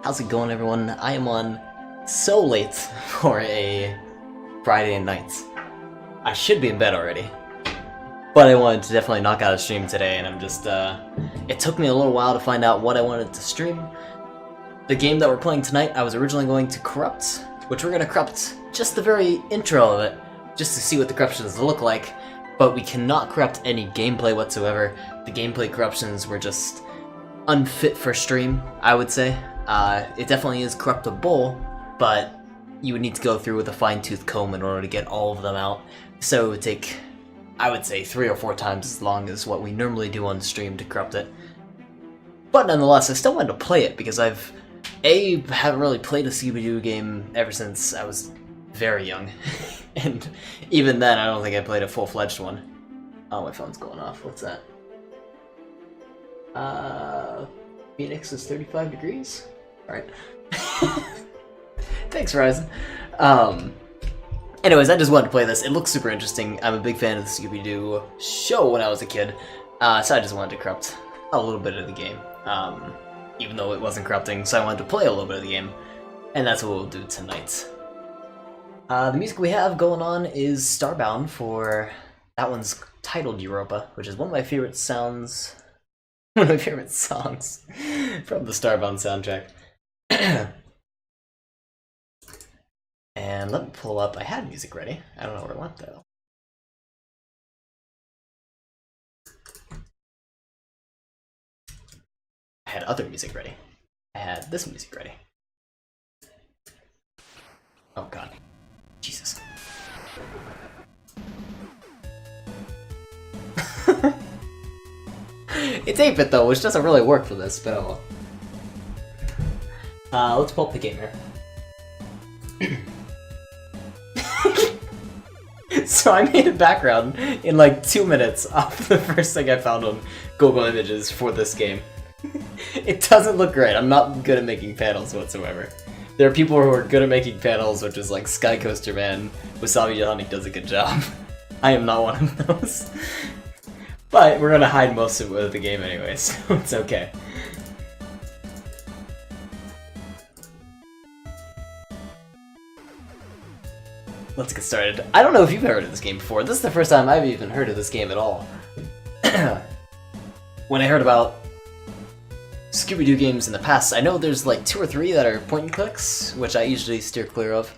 How's it going, everyone? I am on so late for a Friday night. I should be in bed already, but I wanted to definitely knock out a stream today, and I'm just, it took me a little while to find out what I wanted to stream. The game that we're playing tonight, I was originally going to corrupt, which we're going to corrupt just the very intro of it, just to see what the corruptions look like, but we cannot corrupt any gameplay whatsoever. The gameplay corruptions were just unfit for stream, I would say. It definitely is corruptible, but you would need to go through with a fine-tooth comb in order to get all of them out. So it would take, I would say, 3 or 4 times as long as what we normally do on stream to corrupt it. But nonetheless, I still wanted to play it because haven't really played a Scooby-Doo game ever since I was very young. And even then, I don't think I played a full-fledged one. Oh, my phone's going off. What's that? Phoenix is 35 degrees? Alright. Thanks, Verizon. Anyways, I just wanted to play this. It looks super interesting. I'm a big fan of the Scooby-Doo show when I was a kid, so I just wanted to corrupt a little bit of the game. Even though it wasn't corrupting, so I wanted to play a little bit of the game. And that's what we'll do tonight. The music we have going on is Starbound for... that one's titled Europa, which is one of my favorite sounds... one of my favorite songs from the Starbound soundtrack. And let me pull up... I had music ready. I don't know where it went, though. I had other music ready. I had this music ready. Oh god. Jesus. It's 8-bit though, which doesn't really work for this, but oh well. Let's pull up the game here. So I made a background in like 2 minutes off the first thing I found on Google Images for this game. It doesn't look great. I'm not good at making panels whatsoever. There are people who are good at making panels, which is like Sky Coaster Man. Wasabi Honey does a good job. I am not one of those. But we're gonna hide most of it with the game anyway, so it's okay. Let's get started. I don't know if you've heard of this game before. This is the first time I've even heard of this game at all. When I heard about Scooby-Doo games in the past, I know there's like 2 or 3 that are point and clicks, which I usually steer clear of.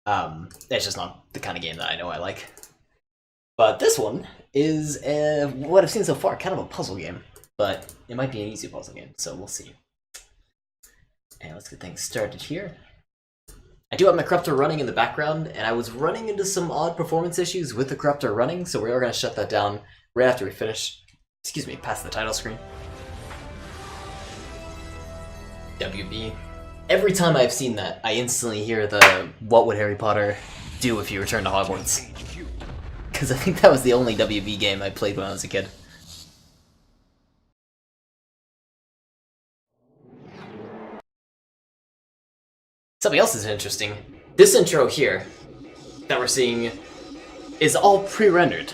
It's just not the kind of game that I know I like. But this one is, what I've seen so far, kind of a puzzle game. But it might be an easy puzzle game, so we'll see. And let's get things started here. I do have my corruptor running in the background, and I was running into some odd performance issues with the corruptor running, so we're going to shut that down right after we finish, past the title screen. WB. Every time I've seen that, I instantly hear the "What would Harry Potter do if you returned to Hogwarts?" Because I think that was the only WB game I played when I was a kid. Something else is interesting. This intro here that we're seeing is all pre-rendered,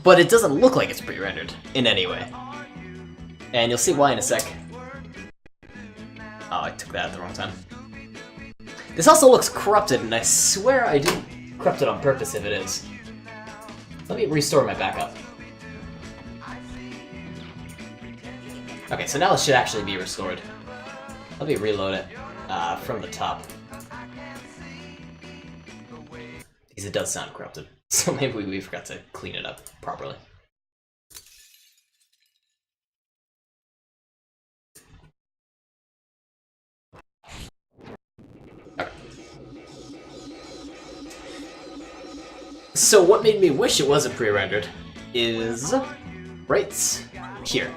but it doesn't look like it's pre-rendered in any way. And you'll see why in a sec. Oh, I took that at the wrong time. This also looks corrupted, and I swear I didn't corrupt it on purpose if it is. Let me restore my backup. Okay, so now it should actually be restored. Let me reload it from the top. Because it does sound corrupted. So maybe we forgot to clean it up properly. So what made me wish it wasn't pre-rendered is right here.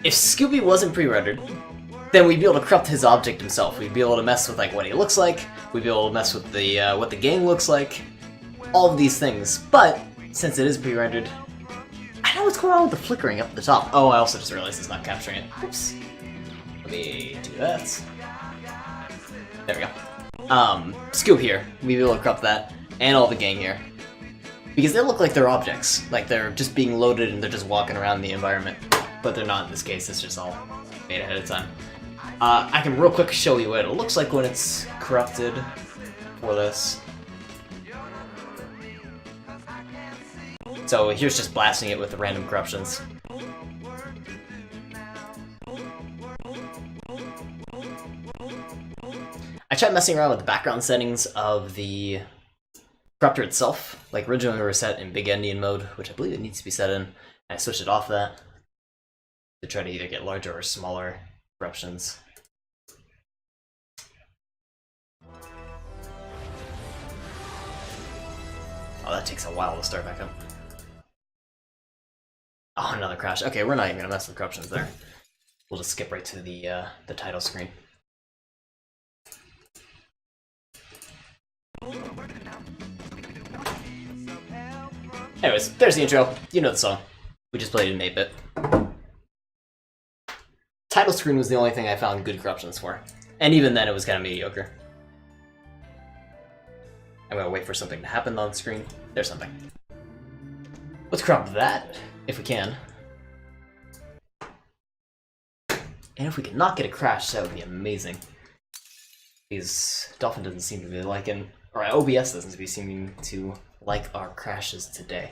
If Scooby wasn't pre-rendered, then we'd be able to corrupt his object himself. We'd be able to mess with like what he looks like. We'd be able to mess with the what the gang looks like. All of these things. But since it is pre-rendered, I don't know what's going on with the flickering up at the top. Oh, I also just realized it's not capturing it. Oops. Let me do that. There we go. Scoop here. We'd be able to corrupt that, and all the gang here. Because they look like they're objects, like they're just being loaded and they're just walking around the environment. But they're not in this case, it's just all made ahead of time. I can real quick show you what it looks like when it's corrupted for this. So here's just blasting it with the random corruptions. I tried messing around with the background settings of the corruptor itself. Like originally we were set in big endian mode, which I believe it needs to be set in. And I switched it off that to try to either get larger or smaller corruptions. Oh, that takes a while to start back up. Oh, another crash. Okay, we're not even gonna mess with corruptions there. We'll just skip right to the title screen. Anyways, there's the intro. You know the song. We just played it in 8-bit. Title screen was the only thing I found good corruptions for. And even then, it was kind of mediocre. I'm gonna wait for something to happen on the screen. There's something. Let's corrupt that, if we can. And if we can not get a crash, that would be amazing. Because Dolphin doesn't seem to be liking, or OBS doesn't be seeming to like our crashes today.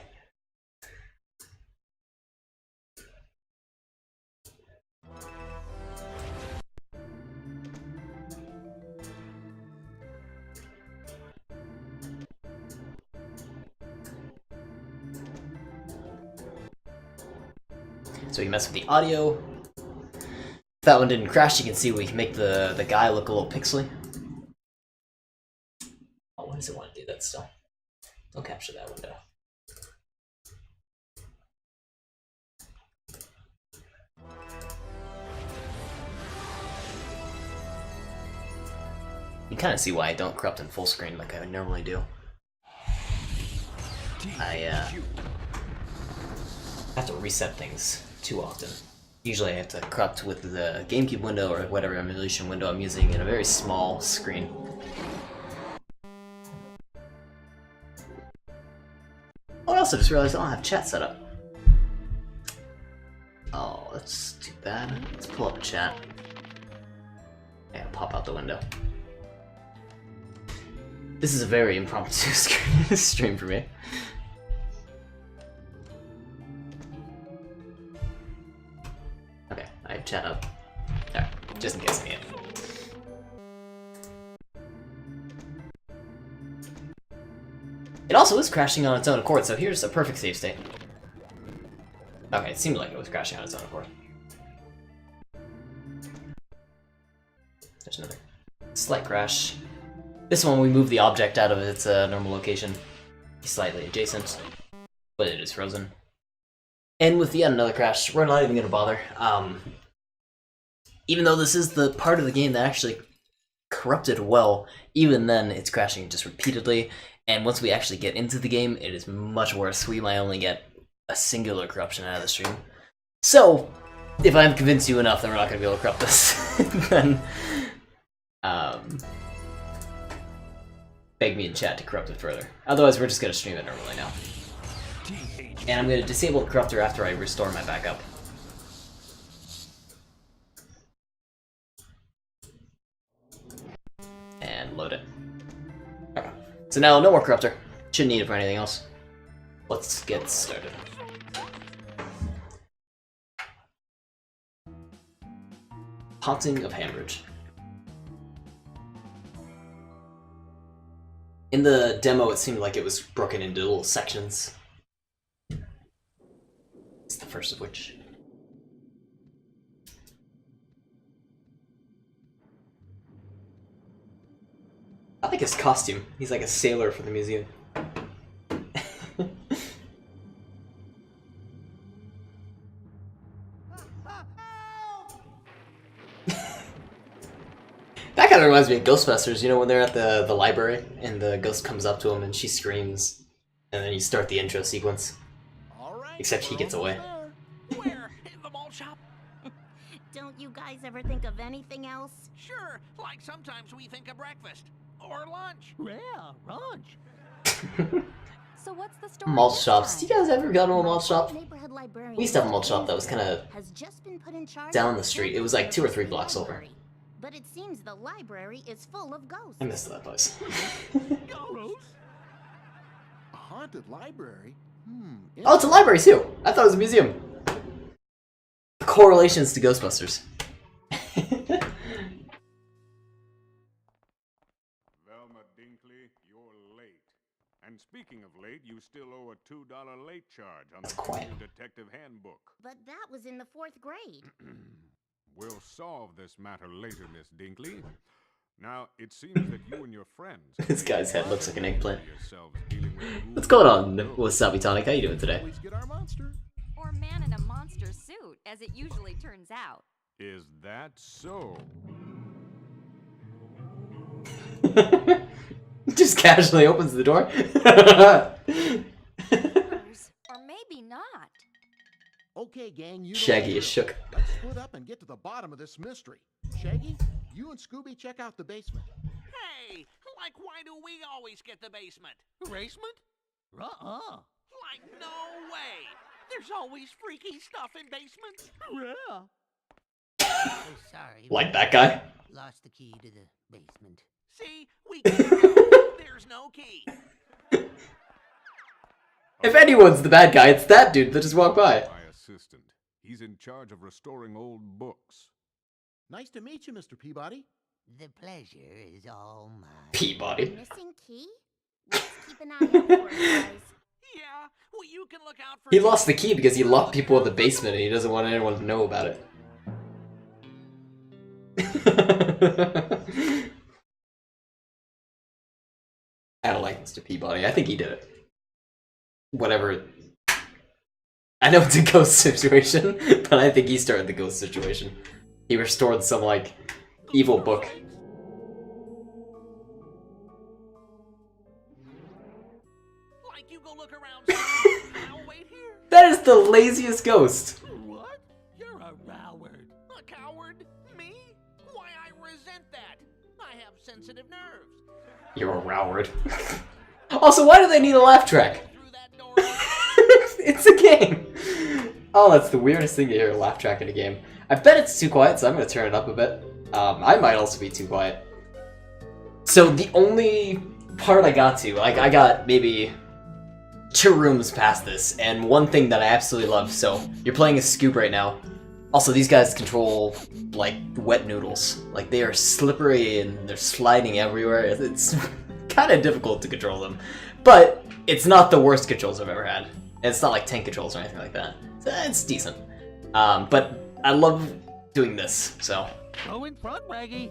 So we mess with the audio. If that one didn't crash, you can see we can make the guy look a little pixely. Oh, why does it want to do that still? Don't capture that window. You kind of see why I don't corrupt in full screen like I would normally do. I have to reset things too often. Usually I have to corrupt with the GameCube window or whatever emulation window I'm using in a very small screen. Oh, I also just realized I don't have chat set up. Oh, that's too bad. Let's pull up a chat. And pop out the window. This is a very impromptu stream for me. Okay, I have chat up. Alright, just in case I need it. It also is crashing on its own accord, so here's a perfect save state. Okay, it seemed like it was crashing on its own accord. There's another slight crash. This one we move the object out of its normal location. Slightly adjacent, but it is frozen. And with yet another crash, we're not even going to bother. Even though this is the part of the game that actually corrupted well, even then it's crashing just repeatedly. And once we actually get into the game, it is much worse. We might only get a singular corruption out of the stream. So, if I've convinced you enough that we're not going to be able to corrupt this, then beg me in chat to corrupt it further. Otherwise, we're just going to stream it normally now. And I'm going to disable the corruptor after I restore my backup. And load it. Okay. So now, no more corruptor. Shouldn't need it for anything else. Let's get started. Haunting of Hambridge. In the demo, it seemed like it was broken into little sections. It's the first of which. I like his costume. He's like a sailor for the museum. That kind of reminds me of Ghostbusters, you know, when they're at the library and the ghost comes up to him and she screams, and then you start the intro sequence. Except he gets away. Where? In the mall shop? Don't you guys ever think of anything else? Sure, like sometimes we think of breakfast. Or lunch. Yeah, lunch. So what's the story? Malt this shops. time? Do you guys ever go to a malt shop? Neighborhood librarian We used to have a malt shop that was kind of has just been put in charge down of the street. It was like 2 or 3 blocks over. but it seems the library is full of ghosts. I missed that place. Ghosts? A haunted library? Oh, it's a library too! I thought it was a museum. Correlations to Ghostbusters. Velma Dinkley, you're late. And speaking of late, you still owe a $2 late charge on That's the quiet. new detective handbook. But that was in the 4th grade. We'll solve this matter later, Miss Dinkley. Now, it seems that you and your friends... This guy's head looks like an eggplant. yourselves dealing with What's going on, Wasabi Tonic? How you doing today? Always get our monster. Or man in a monster suit, as it usually turns out. Is that so? Just casually opens the door. Or maybe not. Okay, gang, you Shaggy know is shook. Let's split up and get to the bottom of this mystery. Shaggy, you and Scooby check out the basement. Hey, like why do we always get the basement? Basement? Like no way. There's always freaky stuff in basements. Yeah. Oh, sorry. Like that guy? Lost the key to the basement. See, we can't go. There's no key. If anyone's the bad guy, it's that dude that just walked by. My assistant. He's in charge of restoring old books. Nice to meet you, Mr. Peabody. The pleasure is all mine. Peabody. Missing key? Let's keep an eye out for it, guys. Yeah, well you can look out for... He lost the key because he locked people in the basement and he doesn't want anyone to know about it. I don't like Mr. Peabody. I think he did it. Whatever. I know it's a ghost situation, but I think he started the ghost situation. He restored some, like, evil book. Like you go look around. I'll wait here. That is the laziest ghost. What? You're a coward. A coward? Me? Why, I resent that. I have sensitive nerves. You're a Roward. Also, why do they need a laugh track? Through that door. It's a game! Oh, that's the weirdest thing to hear, a laugh track in a game. I bet it's too quiet, so I'm gonna turn it up a bit. I might also be too quiet. So the only part I got to, like, I got maybe 2 rooms past this, and one thing that I absolutely love, so you're playing as Scoob right now. Also, these guys control, like, wet noodles. Like, they are slippery and they're sliding everywhere. It's kind of difficult to control them. But it's not the worst controls I've ever had. And it's not like tank controls or anything like that. So it's decent. But I love doing this, so. Go in front, Raggy.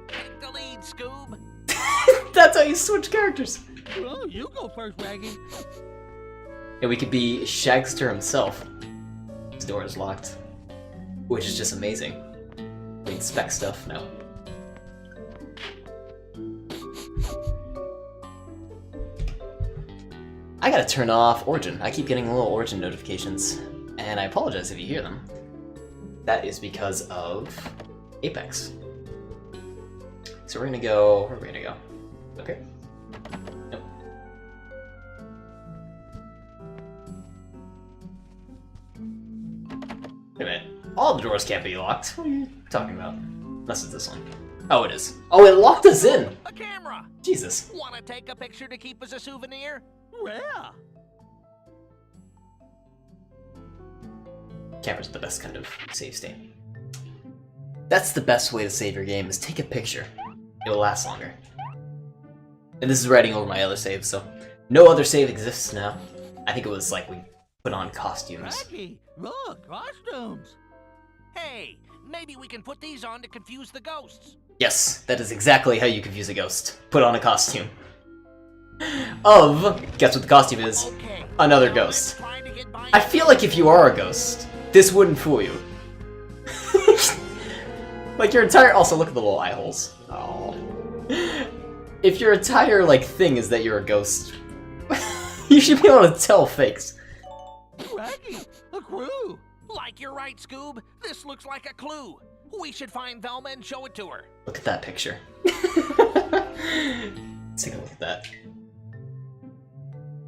Take the lead, Scoob. That's how you switch characters. Oh, you go first, Raggy. And we could be Shagster himself. His door is locked. Which is just amazing. We inspect stuff now. I gotta turn off Origin. I keep getting little Origin notifications, and I apologize if you hear them. That is because of Apex. So we're gonna go... where are we gonna go? Okay. Nope. Wait a minute. All the doors can't be locked. What are you talking about? Unless it's this one. Oh, it is. Oh, it locked us in! A camera. Jesus. Want to take a picture to keep as a souvenir? Yeah. Camera's the best kind of save state. That's the best way to save your game, is take a picture. It'll last longer. And this is writing over my other save, so no other save exists now. I think it was like we put on costumes. Raggy, look, costumes. Hey, maybe we can put these on to confuse the ghosts. Yes, that is exactly how you confuse a ghost. Put on a costume. Of, guess what the costume is? Okay. Another Now ghost. let's try to get by- I feel like if you are a ghost, this wouldn't fool you. Like your entire... Also, look at the little eye holes. Oh. If your entire, like, thing is that you're a ghost, you should be able to tell fakes. Raggy, a clue. Like you're right, Scoob. This looks like a clue. We should find Velma and show it to her. Look at that picture. Let's take a look at that.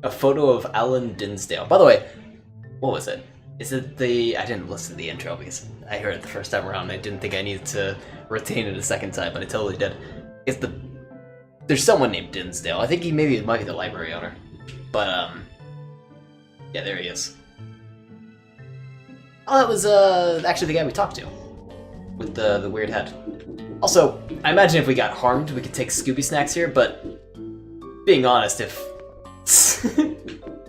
A photo of Alan Dinsdale. By the way, what was it? Is it the... I didn't listen to the intro because I heard it the first time around and I didn't think I needed to retain it a second time, but I totally did. It's the... There's someone named Dinsdale. I think he might be the library owner. But, yeah, there he is. Oh, that was, actually the guy we talked to. With the weird head. Also, I imagine if we got harmed, we could take Scooby Snacks here, but... Being honest, if...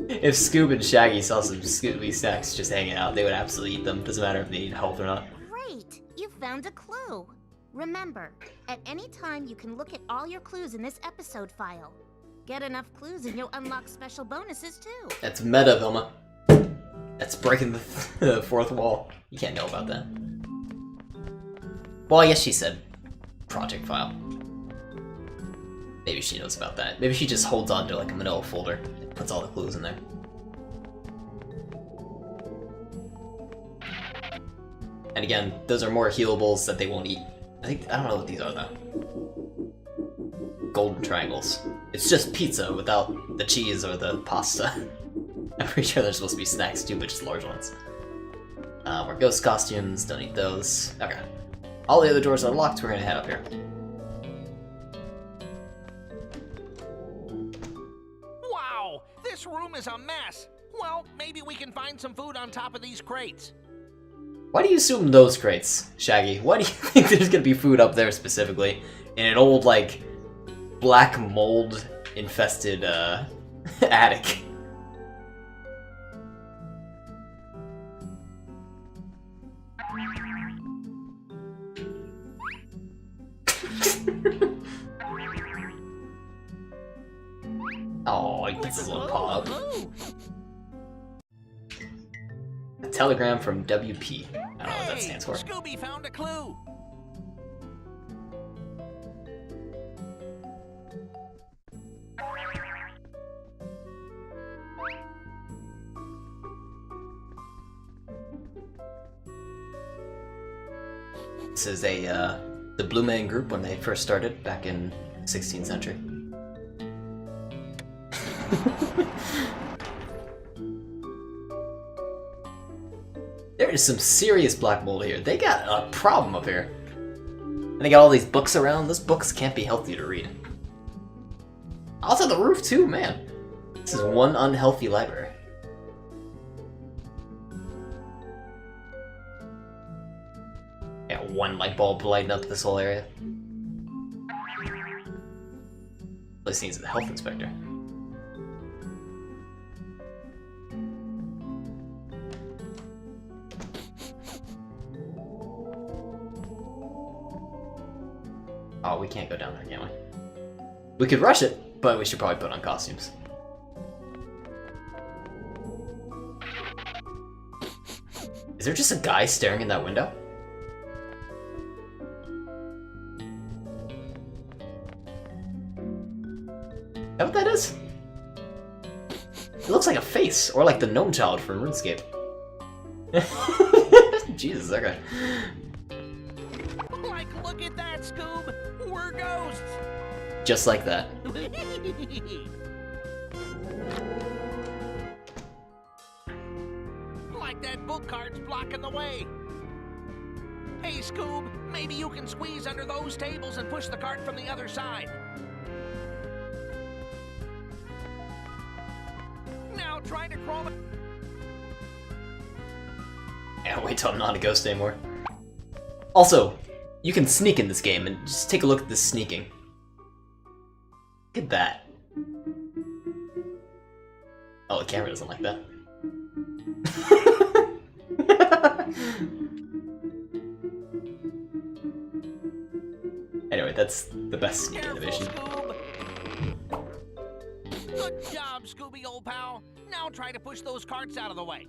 if Scoob and Shaggy saw some Scooby Snacks just hanging out, they would absolutely eat them. Doesn't matter if they need help or not. Great! You found a clue. Remember, at any time you can look at all your clues in this episode file. Get enough clues and you'll unlock special bonuses too. That's meta, Vilma. That's breaking the fourth wall. You can't know about that. Well, I guess she said project file. Maybe she knows about that. Maybe she just holds on to like a manila folder and puts all the clues in there. And again, those are more healables that they won't eat. I don't know what these are though. Golden triangles. It's just pizza without the cheese or the pasta. I'm pretty sure they're supposed to be snacks too, but just large ones. More ghost costumes, don't eat those. Okay. All the other doors are locked, we're gonna head up here. Wow, this room is a mess. Well, maybe we can find some food on top of these crates. Why do you assume those crates, Shaggy? Why do you think there's gonna be food up there specifically? In an old, like, black mold infested, attic. Oh, he gets his little paw up. A telegram from WP. I don't know what that stands for. Scooby found a clue. This is the Blue Man Group when they first started back in 16th century. There is some serious black mold here. They got a problem up here. And they got all these books around. Those books can't be healthy to read. Also the roof too, man. This is one unhealthy library. Yeah, one light bulb lighting up this whole area. Place needs the health inspector. Oh, we can't go down there, can we? We could rush it, but we should probably put on costumes. Is there just a guy staring in that window? Is that what that is? It looks like a face, or like the gnome child from RuneScape. Jesus, okay. Like, look at that, Scoob. We're ghosts. Just like that. Like that book cart's blocking the way. Hey, Scoob, maybe you can squeeze under those tables and push the cart from the other side. Now try to crawl. Yeah, wait till I'm not a ghost anymore. Also, you can sneak in this game, and just take a look at this sneaking. Look at that. Oh, the camera doesn't like that. Anyway, that's the best sneak animation. Good job, Scooby, old pal. Now try to push those carts out of the way.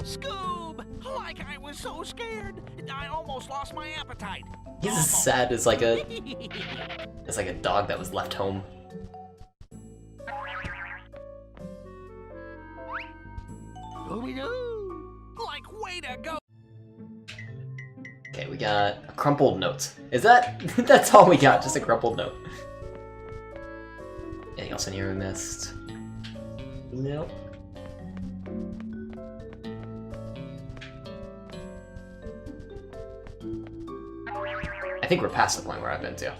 Scoob! Like I was so scared, I almost lost my appetite. He's as sad as like a dog that was left home. Scooby-Doo! Like, way to go! Okay, we got a crumpled note. Is that... that's all we got, just a crumpled note. Anything else in here we missed? Nope. I think we're past the point where I've been to.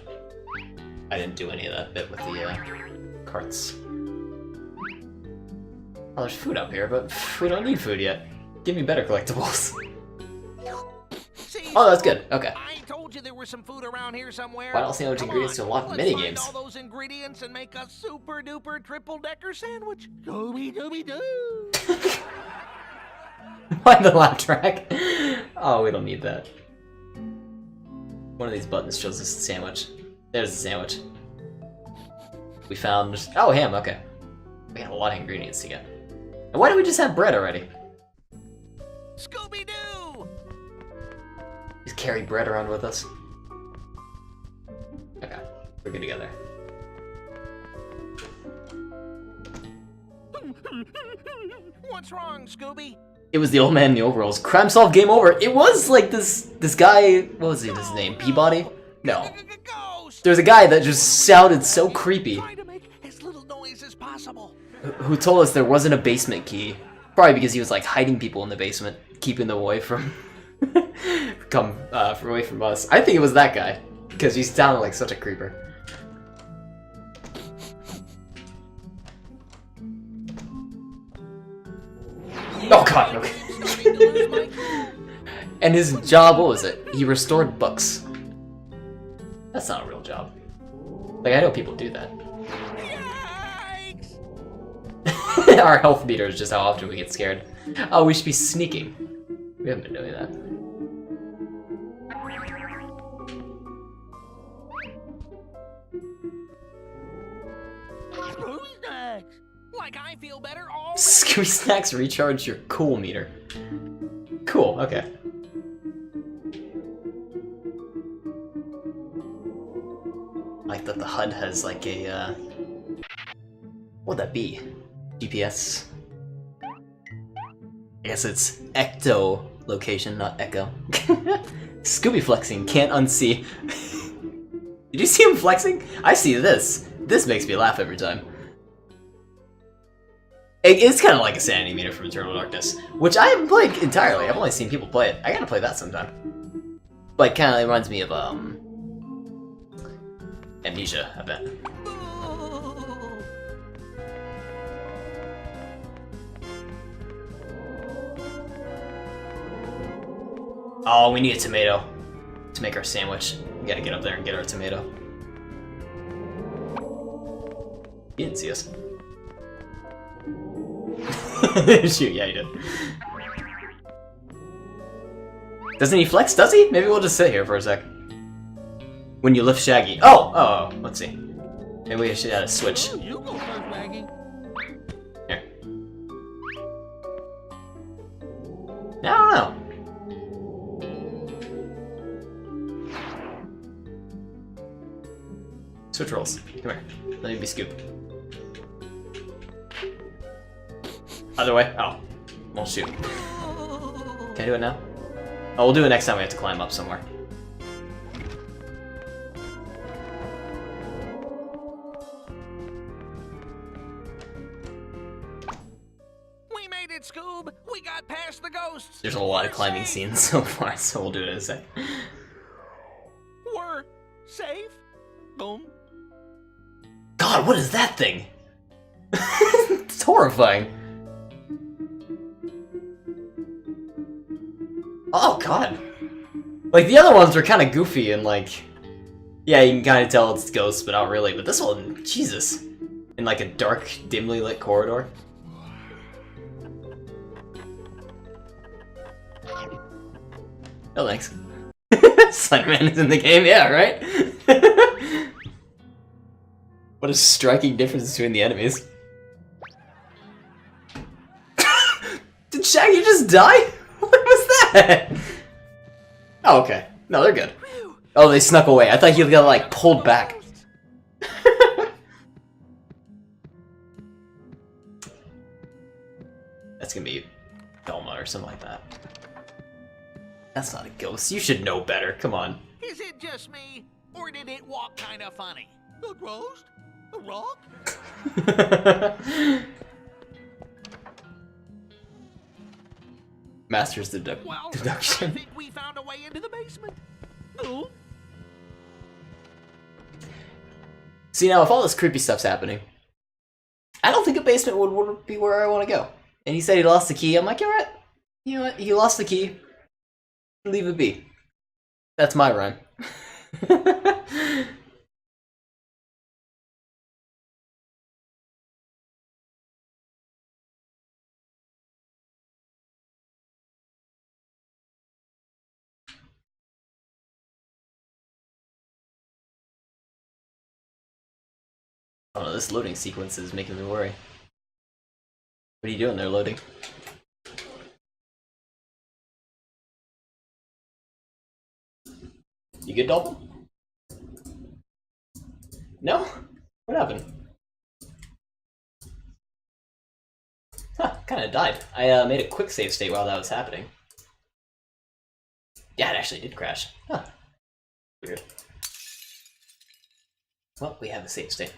I didn't do any of that bit with the carts. Oh, there's food up here, but we don't need food yet. Give me better collectibles. See, Oh, that's good. Okay. I told you there was some food around here somewhere. Why don't I know which Come ingredients on, to unlock let's minigames? find all those ingredients and make a super duper triple decker sandwich. Scooby-Dooby-Doo! Why the laugh track? Oh, we don't need that. One of these buttons shows us the sandwich. There's the sandwich. We found... oh, ham, okay. We got a lot of ingredients to get. And why do we just have bread already? Scooby-Doo! Just carry bread around with us. Okay, we're good together. What's wrong, Scooby? It was the old man in the overalls. Crime solved, game over. It was like this guy, what was his name? Peabody? No. Ghost! There's a guy that just sounded so creepy. Try to make as little noise as possible. Who told us there wasn't a basement key. Probably because he was like hiding people in the basement, keeping them away from away from us. I think it was that guy, because he sounded like such a creeper. Oh god, okay. Starting to lose my cool. And his job, what was it? He restored books. That's not a real job. Like, I know people do that. Yikes! Our health meter is just how often we get scared. Oh, we should be sneaking. We haven't been doing that. Scooby Snacks! Like I feel better already. Scooby Snacks recharge your cool meter. Cool, okay. I like that the HUD has like a, what would that be? GPS? I guess it's ecto location, not echo. Scooby flexing, can't unsee. Did you see him flexing? I see this. This makes me laugh every time. It's kind of like a sanity meter from Eternal Darkness, which I haven't played entirely. I've only seen people play it. I gotta play that sometime. But kind of reminds me of Amnesia, I bet. Oh, we need a tomato to make our sandwich. We gotta get up there and get our tomato. He didn't see us. Shoot, yeah, he did. Doesn't he flex? Does he? Maybe we'll just sit here for a sec. When you lift Shaggy. Oh, let's see. Maybe we should add a switch. Oh, you go first, Maggie. Here. I don't know. Switch rolls. Come here. Let me be Scoop. Other way? Oh. Well, shoot. Can I do it now? Oh, we'll do it next time we have to climb up somewhere. We made it, Scoob. We got past the ghosts. There's a lot of We're climbing safe. scenes so far, so we'll do it in a sec. We're safe. Boom. God, what is that thing? It's horrifying. Oh god. Like, the other ones were kind of goofy and like... yeah, you can kind of tell it's ghosts, but not really. But this one, Jesus. In like a dark, dimly lit corridor. Oh, thanks. Slenderman is in the game, yeah, right? What a striking difference between the enemies. Did Shaggy just die? What was that? Oh, okay. No, they're good. Phew. Oh, they snuck away. I thought he got, like, pulled back. That's gonna be Velma or something like that. That's not a ghost. You should know better. Come on. Is it just me, or did it walk kind of funny? A ghost? A rock? Master's Well, deduction. I think we found a way into the basement. No. See, now, if all this creepy stuff's happening, I don't think a basement would be where I want to go. And he said he lost the key. I'm like, alright. You know what? He lost the key. Leave it be. That's my rhyme. Oh no, this loading sequence is making me worry. What are you doing there, loading? You good, Dolphin? No? What happened? Huh, kinda died. I made a quick save state while that was happening. Yeah, it actually did crash. Huh. Weird. Well, we have a save state.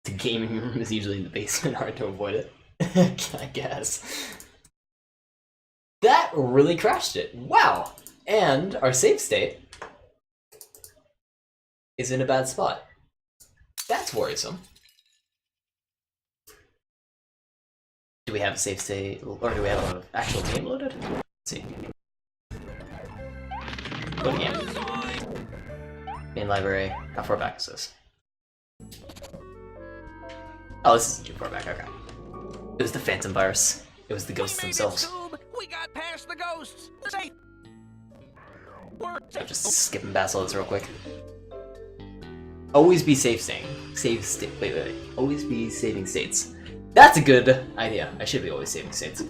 The gaming room is usually in the basement, hard to avoid it. I guess. That really crashed it. Wow! And our save state is in a bad spot. That's worrisome. Do we have a save state, or do we have an actual game loaded? Let's see. Go to game. Main library. How far back is this? Oh, this isn't too far back, okay. It was the Phantom Virus. It was the ghosts We made themselves. it, Scoob. We got past the ghosts. Safe. I'm just skipping past all this real quick. Always be safe staying. Save state. Wait. Always be saving states. That's a good idea. I should be always saving states.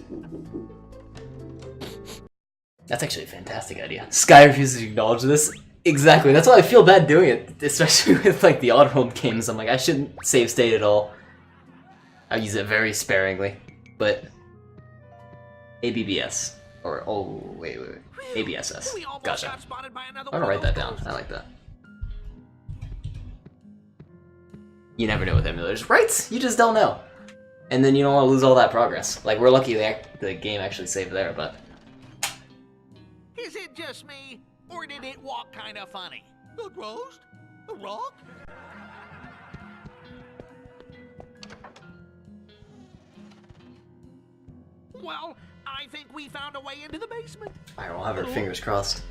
That's actually a fantastic idea. Sky refuses to acknowledge this. Exactly. That's why I feel bad doing it, especially with like the Oddworld games. I'm like, I shouldn't save state at all. I use it very sparingly, but ABBS or oh wait, ABSS. We almost Gotcha. got spotted by another I'm gonna one write of that those down. ghosts. I like that. You never know with emulators, right? You just don't know, and then you don't want to lose all that progress. Like we're lucky the game actually saved there, but Is it just me, or did it walk kind of funny? A ghost? A rock? Well, I think we found a way into the basement. I don't have our fingers crossed.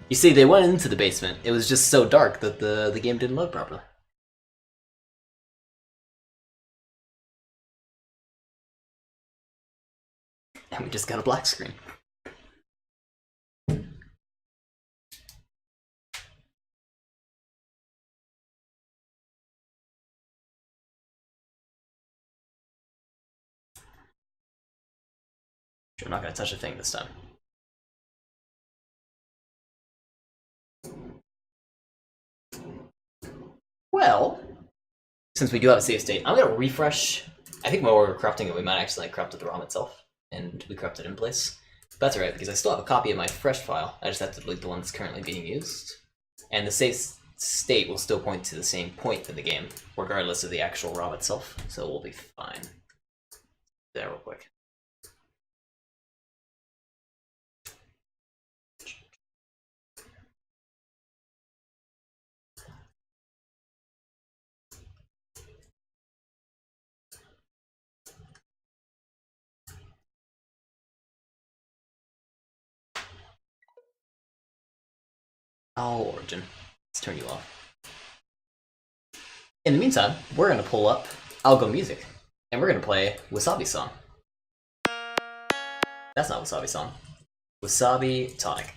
You see, they went into the basement. It was just so dark that the game didn't load properly. And we just got a black screen. I'm not going to touch a thing this time. Well, since we do have a save state, I'm going to refresh. I think while we were corrupting it, we might actually corrupted the ROM itself, and we corrupted in place. But that's alright, because I still have a copy of my fresh file. I just have to delete the one that's currently being used. And the save state will still point to the same point in the game, regardless of the actual ROM itself, so we'll be fine. There real quick. Oh, Origin. Let's turn you off. In the meantime, we're going to pull up Algo Music, and we're going to play Wasabi Song. That's not Wasabi Song. Wasabi Tonic.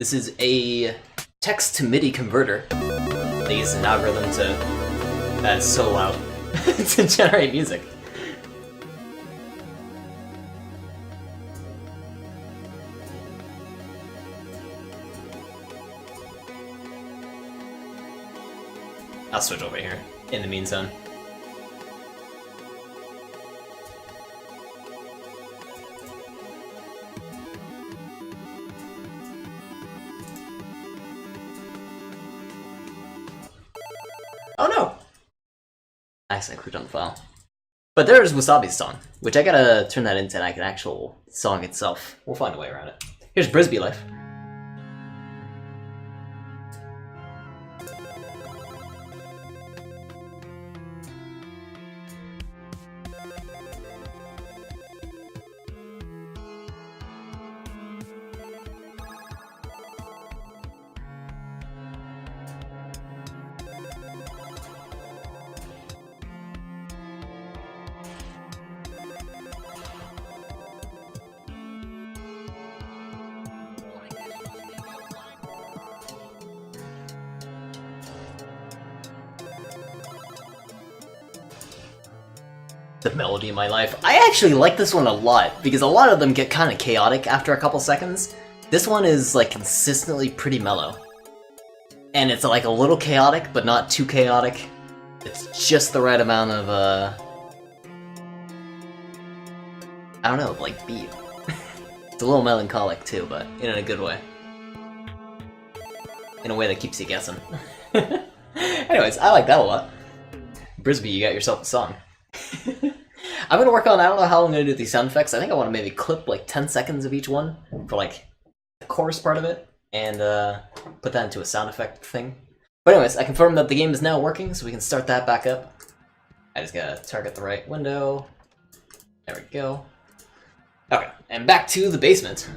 This is a text to MIDI converter They use an algorithm that's so loud to generate music. I'll switch over here in the meantime. Oh no! I accidentally clicked on the file. But there's Wasabi's song, which I gotta turn that into like an actual song itself. We'll find a way around it. Here's Brisbee Life. The melody of my life. I actually like this one a lot, because a lot of them get kind of chaotic after a couple seconds. This one is like consistently pretty mellow. And it's like a little chaotic, but not too chaotic. It's just the right amount of, I don't know, like beat. It's a little melancholic too, but in a good way. In a way that keeps you guessing. Anyways, I like that a lot. Brisbee, you got yourself a song. I'm gonna work on, I don't know how I'm gonna do these sound effects. I think I want to maybe clip like 10 seconds of each one for like the chorus part of it, and put that into a sound effect thing. But anyways, I confirm that the game is now working, so we can start that back up. I just gotta target the right window. There we go. Okay, and back to the basement.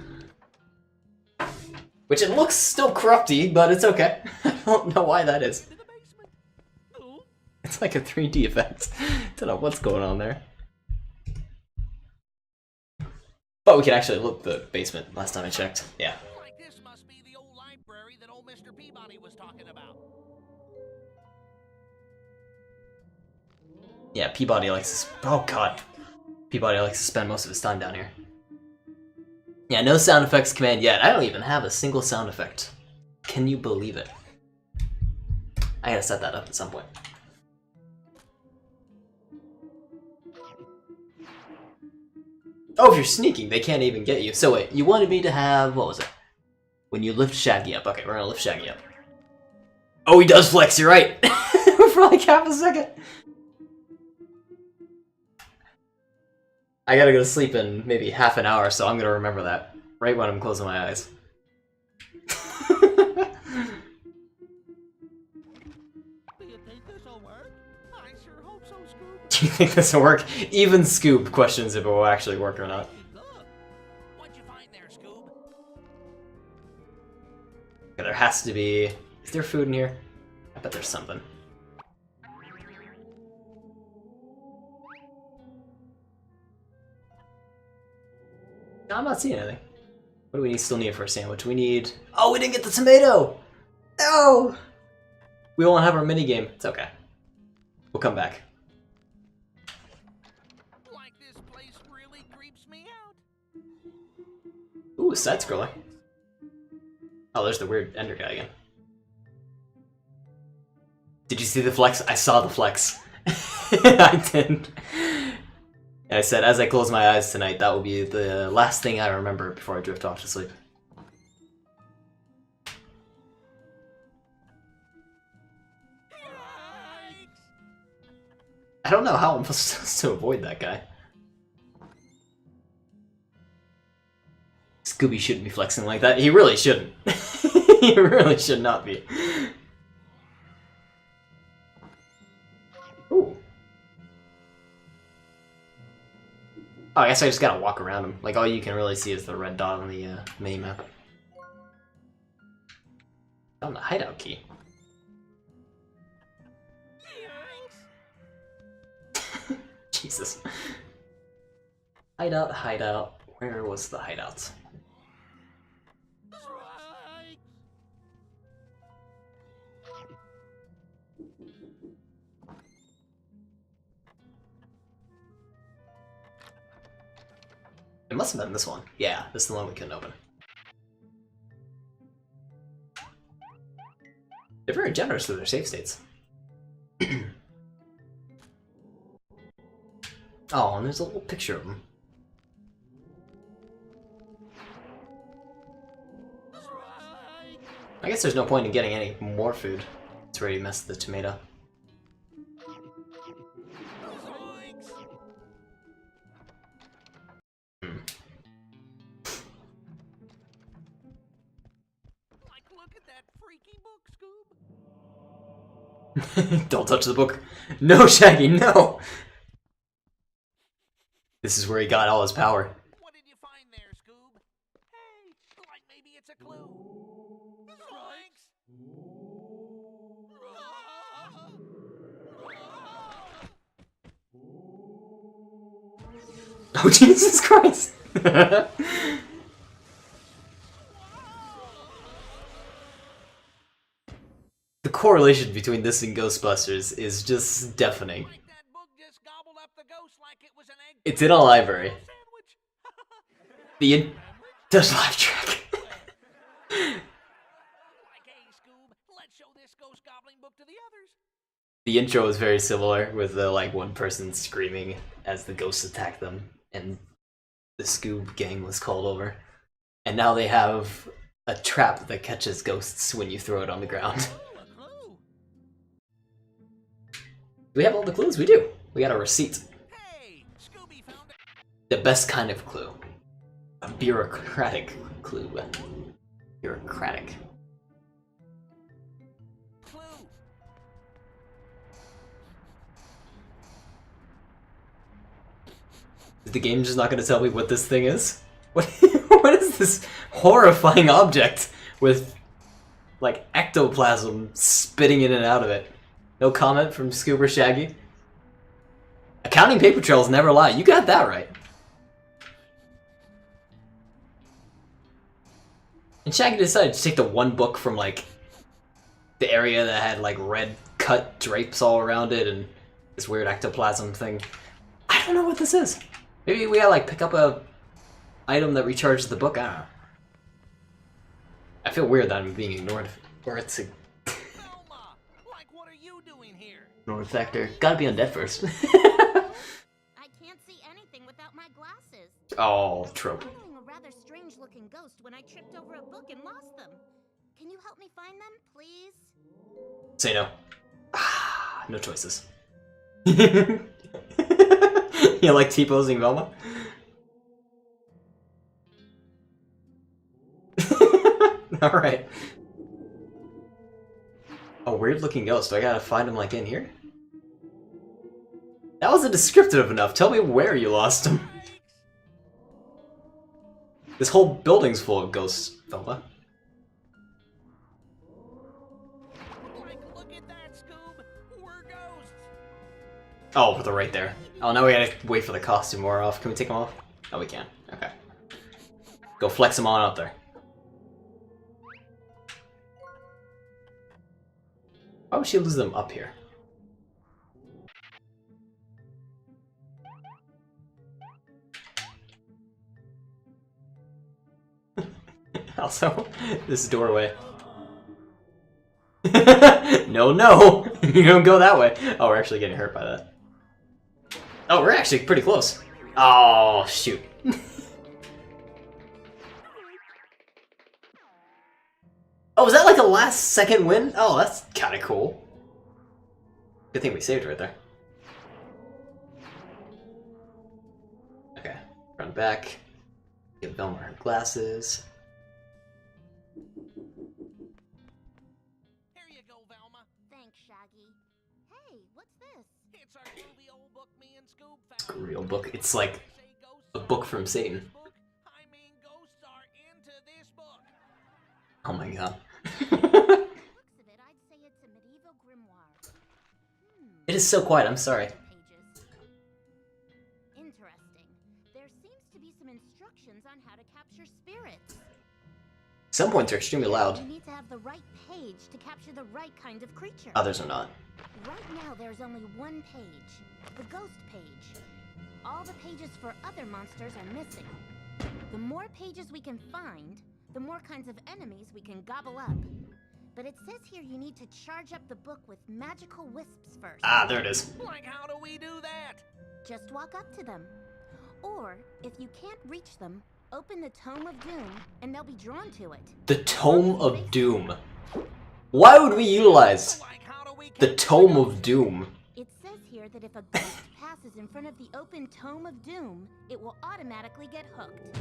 Which it looks still corrupty, but it's okay. I don't know why that is. It's like a 3D effect. Don't know what's going on there. But we can actually look at the basement last time I checked. Yeah. Like this must be the old library that old Mr. Peabody was talking about. Yeah, Peabody likes to... Oh god. Peabody likes to spend most of his time down here. Yeah, no sound effects command yet. I don't even have a single sound effect. Can you believe it? I gotta set that up at some point. Oh, if you're sneaking, they can't even get you. So wait, you wanted me to have... What was it? When you lift Shaggy up. Okay, we're gonna lift Shaggy up. Oh, he does flex, you're right! For like half a second. I gotta go to sleep in maybe half an hour, so I'm gonna remember that. Right when I'm closing my eyes. Do you think this'll work? I sure hope so, Scoob. Do you think this will work? Even Scoob questions if it will actually work or not. Look, what'd you find there, Scoob? Okay, there has to be... Is there food in here? I bet there's something. No, I'm not seeing anything. What do we still need for a sandwich? We need... Oh, we didn't get the tomato! No! We won't have our minigame. It's okay. We'll come back. Like this place really creeps me out. Ooh, side-scroller. Oh, there's the weird ender guy again. Did you see the flex? I saw the flex. I did. And I said, as I close my eyes tonight, that will be the last thing I remember before I drift off to sleep. I don't know how I'm supposed to avoid that guy. Scooby shouldn't be flexing like that. He really shouldn't. He really should not be. Ooh. Oh, I guess I just gotta walk around him. Like, all you can really see is the red dot on the mini-map. Found the hideout key. Jesus. Hideout, hideout. Where was the hideout? must have been this one. Yeah, this is the one we couldn't open. They're very generous with their save states. Oh, and there's a little picture of them. I guess there's no point in getting any more food. It's already messed the tomato. Like, look at that freaky book, Scoob. Don't touch the book. No, Shaggy, no! This is where he got all his power. What did you find there, Scoob? Hey, like maybe it's a clue. Strikes. Oh, Jesus Christ! The correlation between this and Ghostbusters is just deafening. Like that book just gobbled up the ghost like it was an egg. It's in a library. Sandwich. The does live track. Like, hey, Scoob, let's show this ghost gobbling book to the others. The intro is very similar, with the like one person screaming as the ghosts attack them, and the Scoob gang was called over. And now they have a trap that catches ghosts when you throw it on the ground. Do we have all the clues? We do. We got a receipt. Hey, Scooby found it. The best kind of clue. A bureaucratic clue. Bureaucratic. Clue. Is the game just not going to tell me what this thing is? What, what is this horrifying object with, like, ectoplasm spitting in and out of it? No comment from Scoob or Shaggy? Accounting paper trails never lie. You got that right. And Shaggy decided to take the one book from, like, the area that had, like, red cut drapes all around it and this weird ectoplasm thing. I don't know what this is. Maybe we gotta, like, pick up a item that recharges the book. I don't know. I feel weird that I'm being ignored. Or it's a Velma, like what are you doing here? ignored factor. Gotta be undead first. I can't see anything without my glasses. Oh, trope. Following a rather strange-looking ghost when I tripped over a book and lost them. Can you help me find them, please? Say no. Ah, no choices. You like T-posing Velma? Alright. A weird looking ghost. Do I gotta find him like in here? That wasn't descriptive enough. Tell me where you lost him. This whole building's full of ghosts, Velma. Like, look at that, Scoob. We're ghosts. Oh, but they're right there. Oh, now we gotta wait for the costume more off. Can we take them off? Oh, we can. Okay. Go flex them on up there. Why would she lose them up here? Also, this doorway. No, no! You don't go that way. Oh, we're actually getting hurt by that. Oh, we're actually pretty close. Oh, shoot. Oh, was that like a last second win? Oh, that's kind of cool. Good thing we saved right there. Okay, run back. Give Velma her glasses. Here you go, Velma. Thanks, Shaggy. Hey, what's this? It's our groovy old book me and Scoob found. A real book. It's like Say ghosts a are book from into Satan. this book. I mean, ghosts are into this book. Oh my god. Looks of it, I'd say it's a medieval grimoire. It is so quiet, I'm sorry. Pages. Interesting. There seems to be some instructions on how to capture spirits. Some points are extremely loud, You need to have the right page to capture the right kind of creature. others are not. Right now, there's only one page. The ghost page. All the pages for other monsters are missing. The more pages we can find, the more kinds of enemies we can gobble up. But it says here you need to charge up the book with magical wisps first. Ah, there it is. Like, how do we do that? Just walk up to them. Or, if you can't reach them, open the Tome of Doom, and they'll be drawn to it. The Tome of Doom. Why would we utilize Like, how do we the catch Tome ghost? of Doom? It says here that if a ghost passes in front of the open Tome of Doom, it will automatically get hooked.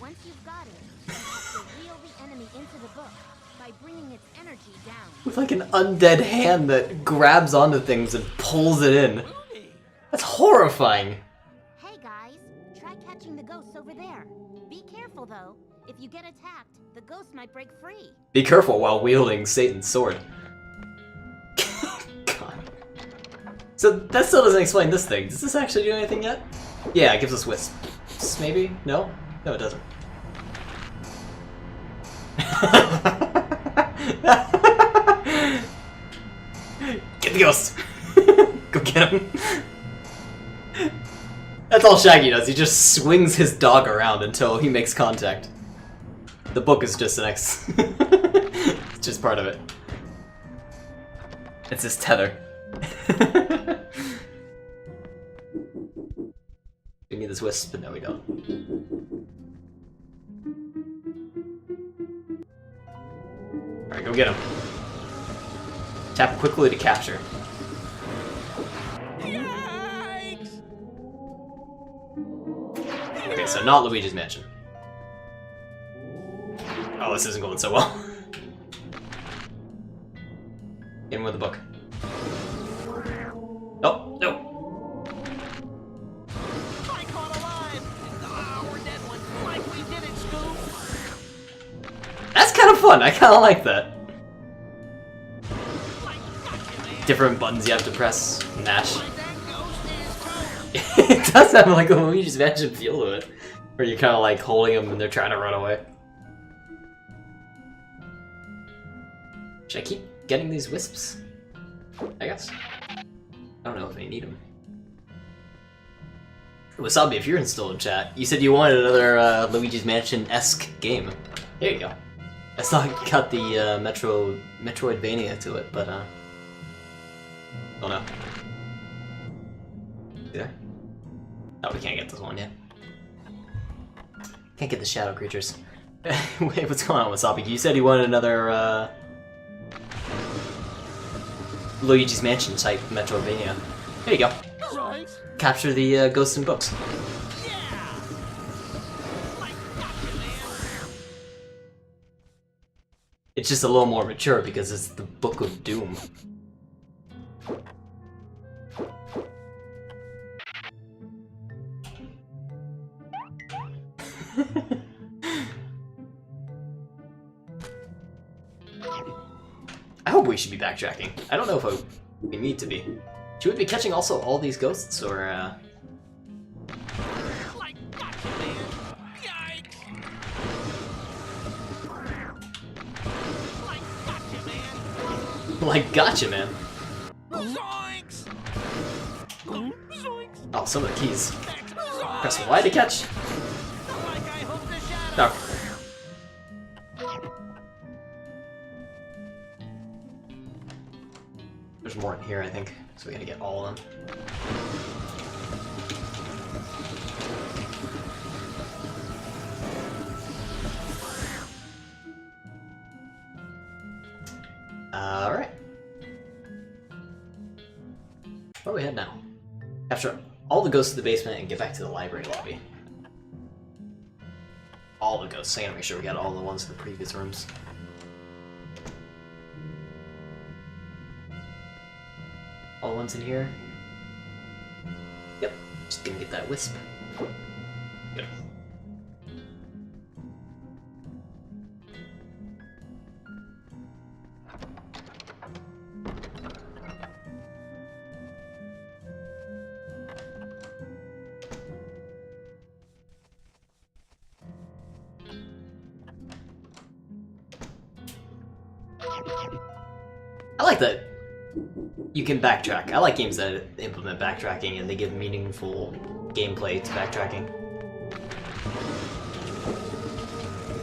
Once you've got it, you have to reel the enemy into the book by bringing its energy down. With like an undead hand that grabs onto things and pulls it in. That's horrifying. Hey guys, try catching the ghosts over there. Be careful though. If you get attacked, the ghost might break free. Be careful while wielding Satan's sword. God. So that still doesn't explain this thing. Does this actually do anything yet? Yeah, it gives us wisps, maybe? No? No, it doesn't. Get the ghost! Go get him. That's all Shaggy does. He just swings his dog around until he makes contact. The book is just an X. It's just part of it. It's his tether. We need this wisp, but no we don't. Alright, go get him. Tap quickly to capture. Yikes! Okay, so not Luigi's Mansion. Oh, this isn't going so well. Get him with the book. Oh, no. I caught alive! Ah, we're dead one. Like we did it, Scoob! That's kind of fun. I kind of like that. Like, gotcha, man! Different buttons you have to press. Mash. Like that ghost is toast! It does have like a Luigi's Mansion feel to it. Where you're kind of like holding them and they're trying to run away. Should I keep getting these wisps? I guess. I don't know if I need them. Wasabi, if you're still in chat, you said you wanted another Luigi's Mansion-esque game. There you go. It's not got the Metroidvania to it, but oh no. There. Oh, we can't get this one yet. Can't get the shadow creatures. Wait, what's going on, Wasabi? You said you wanted another Luigi's Mansion type Metroidvania. There you go. Right? Capture the ghosts and books. Yeah! Like, gotcha, man! It's just a little more mature because it's the Book of Doom. I hope we should be backtracking. I don't know if we need to be. Should we be catching also all these ghosts, or Like, gotcha, man! Yikes! Like, gotcha, man! like gotcha, man? Zoinks! Zoinks! Oh, some of the keys. Zoinks! Press Y to catch. Like I hope the shadow... No. There's more in here, I think, so we gotta get all of them. Alright. Where are we head now? Capture all the ghosts of the basement and get back to the library lobby. All the ghosts. I gotta make sure we got all the ones in the previous rooms. All the ones in here? Yep. Just gonna get that wisp. Good. I like that you can backtrack. I like games that implement backtracking and they give meaningful gameplay to backtracking.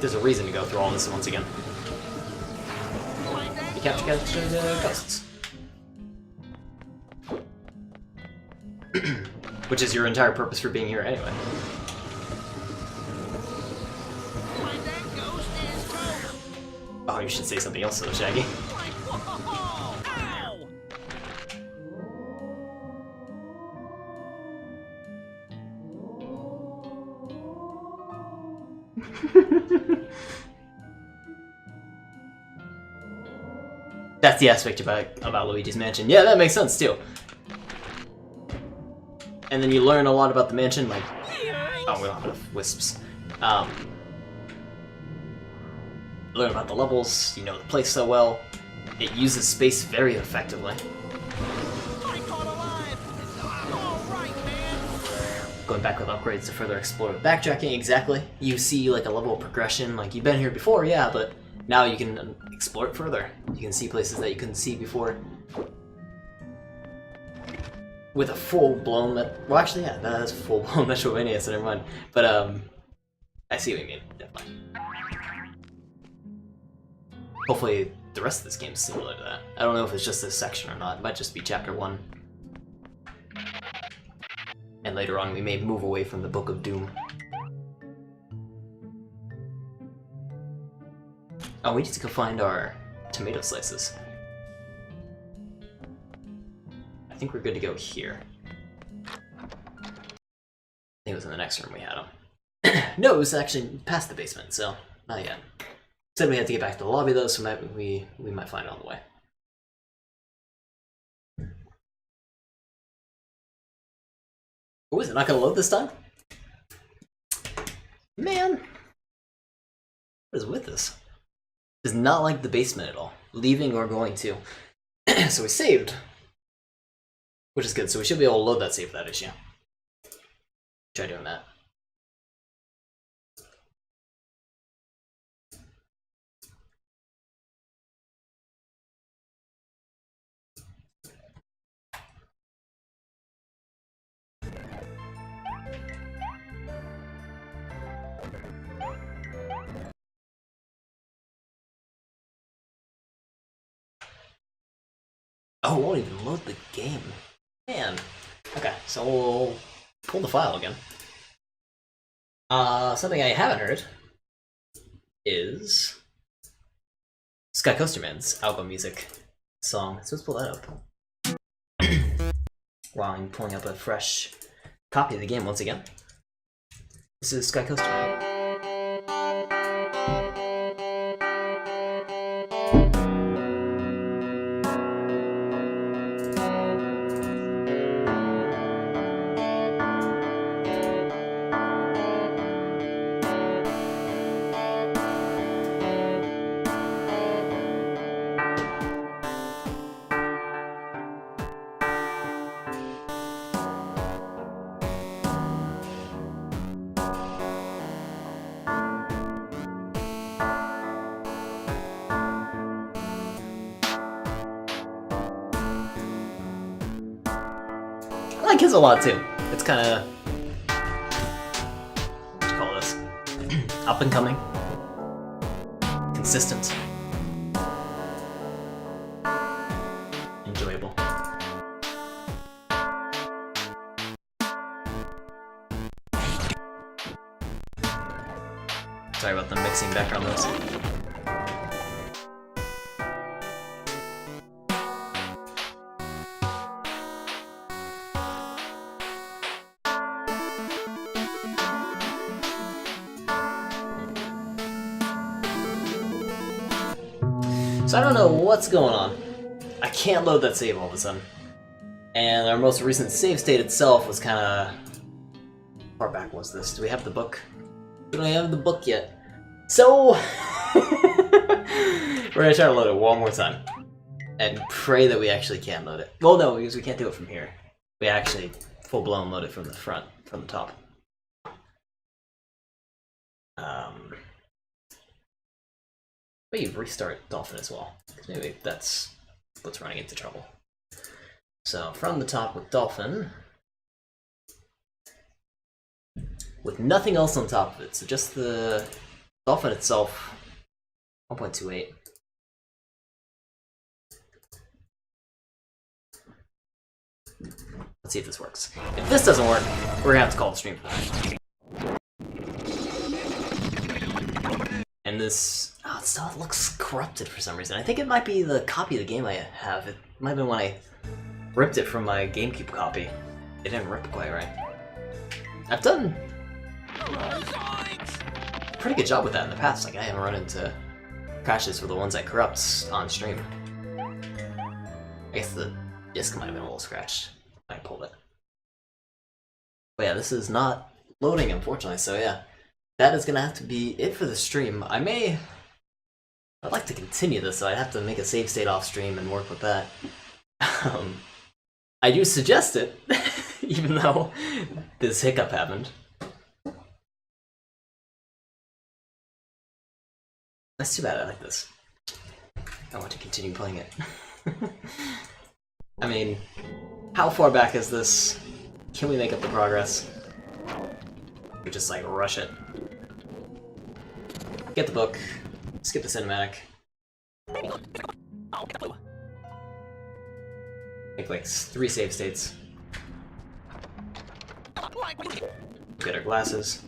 there's a reason to go through all this once again. You capture ghosts. Which is your entire purpose for being here anyway. Oh, you should say something else though, Shaggy. That's the aspect about Luigi's Mansion. Yeah, that makes sense too. And then you learn a lot about the mansion, like... Oh, we don't have enough wisps. Learn about the levels, you know the place so well. It uses space very effectively. Going back with upgrades to further explore the backtracking, exactly. You see like a level of progression, like you've been here before, yeah, but now you can explore it further. You can see places that you couldn't see before. With a full-blown... Well, actually, yeah, that is full-blown Metroidvania, so never mind. But, I see what you mean, definitely. Hopefully, the rest of this game is similar to that. I don't know if it's just this section or not. It might just be Chapter 1. And later on, we may move away from the Book of Doom. Oh, we need to go find our tomato slices. I think we're good to go here. I think it was in the next room we had them. No, it was actually past the basement, so not yet. Said we had to get back to the lobby though, so we might find it on the way. Oh, is it not gonna load this time? Man! What is with this? Does not like the basement at all. Leaving or going to. So we saved. Which is good, so we should be able to load that save without issue. Try doing that. Oh, it won't even load the game. Man. Okay, so we'll pull the file again. Something I haven't heard is Sky Coaster Man's album music song. So let's pull that up. While I'm pulling up a fresh copy of the game once again. This is Sky Coaster Man. I like his a lot too. It's kind of, what do you call this? Up and coming, consistent, enjoyable. Sorry about the mixing background noise. So I don't know what's going on. I can't load that save all of a sudden. And our most recent save state itself was kind of... How far back was this? Do we have the book? We don't have the book yet. So... we're gonna try to load it one more time. And pray that we actually can load it. Well, no, because we can't do it from here. We actually full-blown load it from the front, from the top. Maybe restart Dolphin as well, because maybe that's what's running into trouble. So from the top with Dolphin, with nothing else on top of it, so just the Dolphin itself, 1.28. Let's see if this works. If this doesn't work, we're gonna have to call the stream for that. And this, oh, it still looks corrupted for some reason. I think it might be the copy of the game I have. It might have been when I ripped it from my GameCube copy. It didn't rip quite right. I've done a pretty good job with that in the past. Like, I haven't run into crashes for the ones I corrupt on stream. I guess the disc might have been a little scratched. I pulled it. But yeah, this is not loading, unfortunately, so yeah. That is gonna have to be it for the stream. I'd like to continue this, so I'd have to make a save state off stream and work with that. I do suggest it, even though this hiccup happened. That's too bad, I like this. I want to continue playing it. I mean, how far back is this? Can we make up the progress? We just like rush it. Get the book, skip the cinematic. Make like 3 save states. Get our glasses.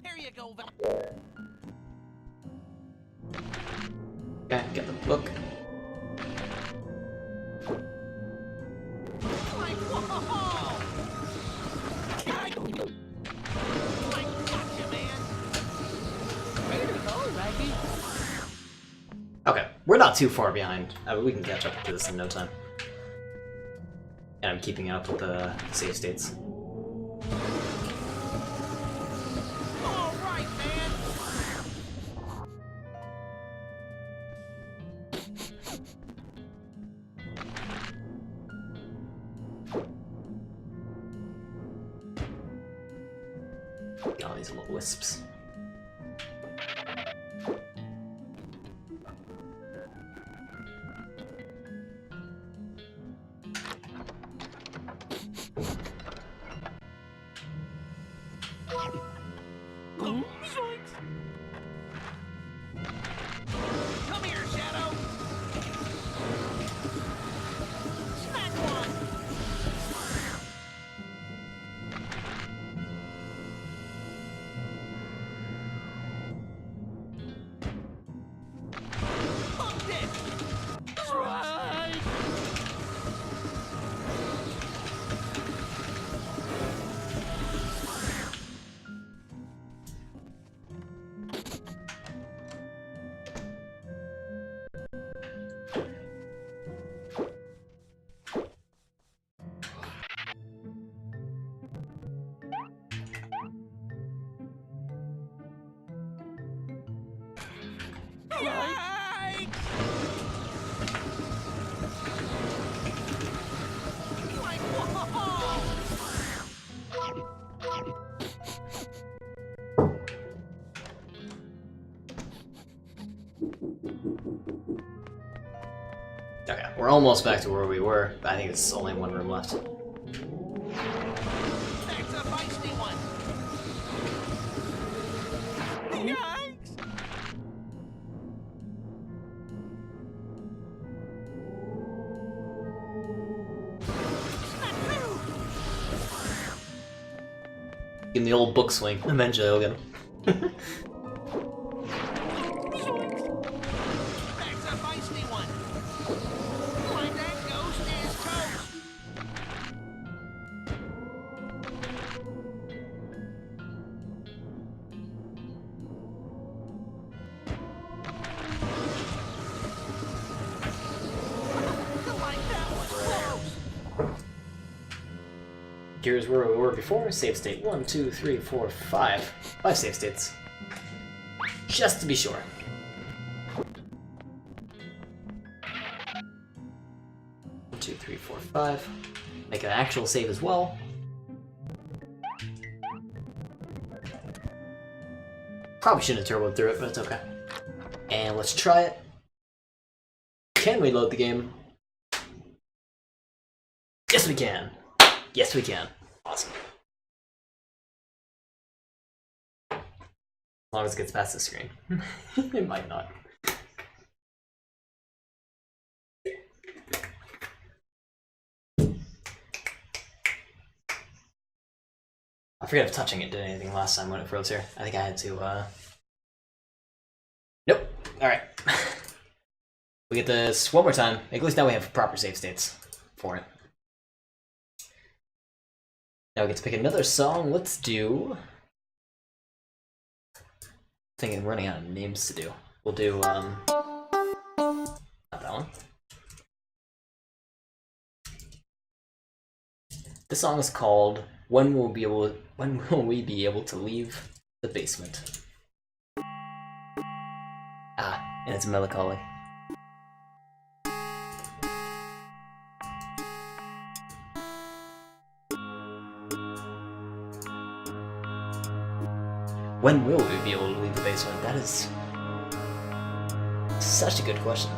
Here you go, Okay, get the book. Okay, we're not too far behind. We can catch up to this in no time. And I'm keeping up with the save states. All right, man. Get all these little wisps. Come here, Shadow. Smack one. Bumped it. Right. Right. Like, whoa. Okay, we're almost back to where we were. I think it's only 1 room left. That's a feisty one. Yikes. Smack two. Give him the old book swing. Eventually I'll get him. That's a feisty one. Like that ghost is toast. Like that was close. Here's where we were before. Save state 1, 2, 3, 4, 5. 5 save states. Just to be sure. 1, 2, 3, 4, 5. Make an actual save as well. Probably shouldn't have turboed through it, but it's okay. And let's try it. Can we load the game? Yes, we can. Yes, we can. Awesome. As long as it gets past the screen. It might not. I forget if touching it did anything last time when it froze here. I think I had to, Nope. Alright. We get this one more time. At least now we have proper save states for it. Now we get to pick another song. Let's do... I think I'm running out of names to do. We'll do, not that one. This song is called When Will We Be Able to Leave the Basement? Ah, and it's melancholy. When will we be able to leave the basement? That is such a good question.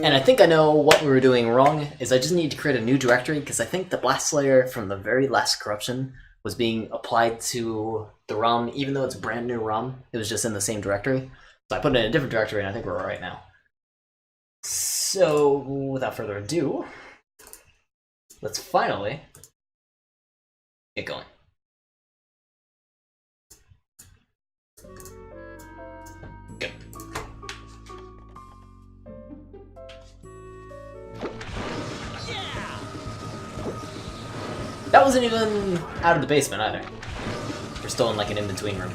And I think I know what we were doing wrong, is I just need to create a new directory, because I think the blast layer from the very last corruption was being applied to the ROM, even though it's a brand new ROM, it was just in the same directory. So I put it in a different directory, and I think we're alright now. So, without further ado, let's finally get going. Good. That wasn't even out of the basement either. We're still in like an in-between room.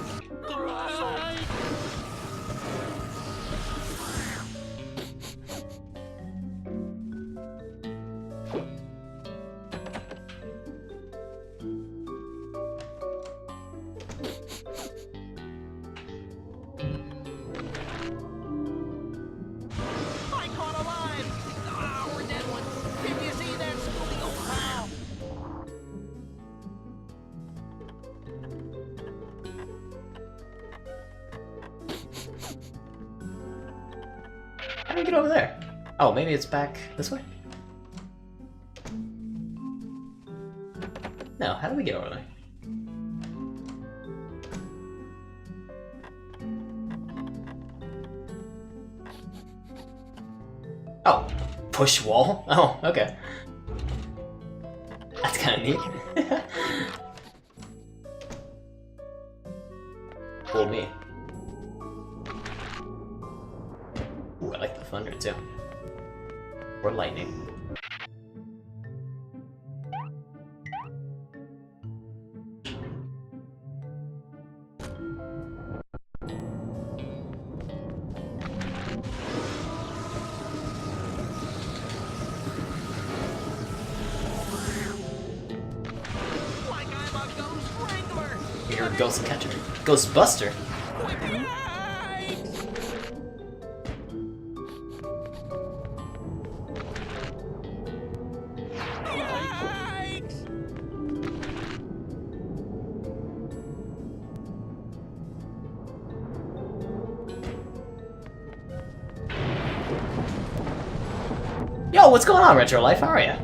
I caught alive! Ah, we're dead one. If you see that Scooby, oh pal! How do we get over there? Oh, maybe it's back this way? No, how do we get over there? Oh, push wall? Oh, okay. That's kind of neat. Fool me. Ooh, I like the thunder too. Or lightning. Like I'm a ghost wrangler! You're a ghost catcher. Ghostbuster? Yo, what's going on, Retro Life? How are ya?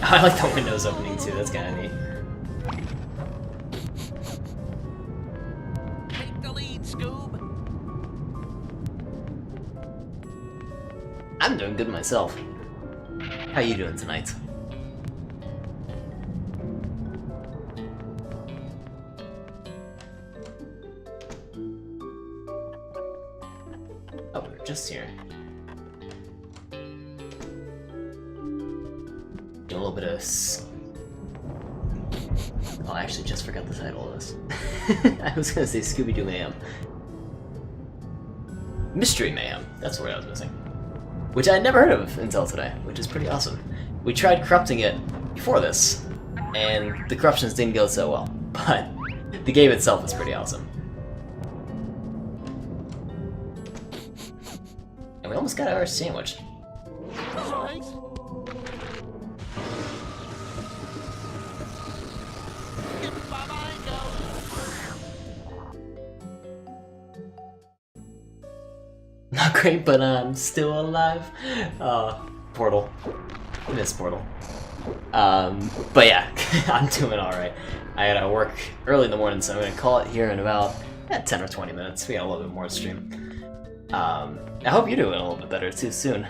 I like the windows opening too, that's kinda neat. Take the lead, Scoob! I'm doing good myself. How you doing tonight? Oh, we're just here. Do a little bit of... Oh, I actually just forgot the title of this. I was gonna say Scooby-Doo Mayhem. Mystery Mayhem, that's the word I was missing. Which I had never heard of until today, which is pretty awesome. We tried corrupting it before this, and the corruptions didn't go so well, but the game itself is pretty awesome. And we almost got our sandwich. Thanks. Bye-bye, Not great, but I'm still alive. Portal. I miss Portal. But yeah, I'm doing alright. I gotta work early in the morning, so I'm gonna call it here in about 10 or 20 minutes. We got a little bit more to stream. I hope you're doing a little bit better too soon.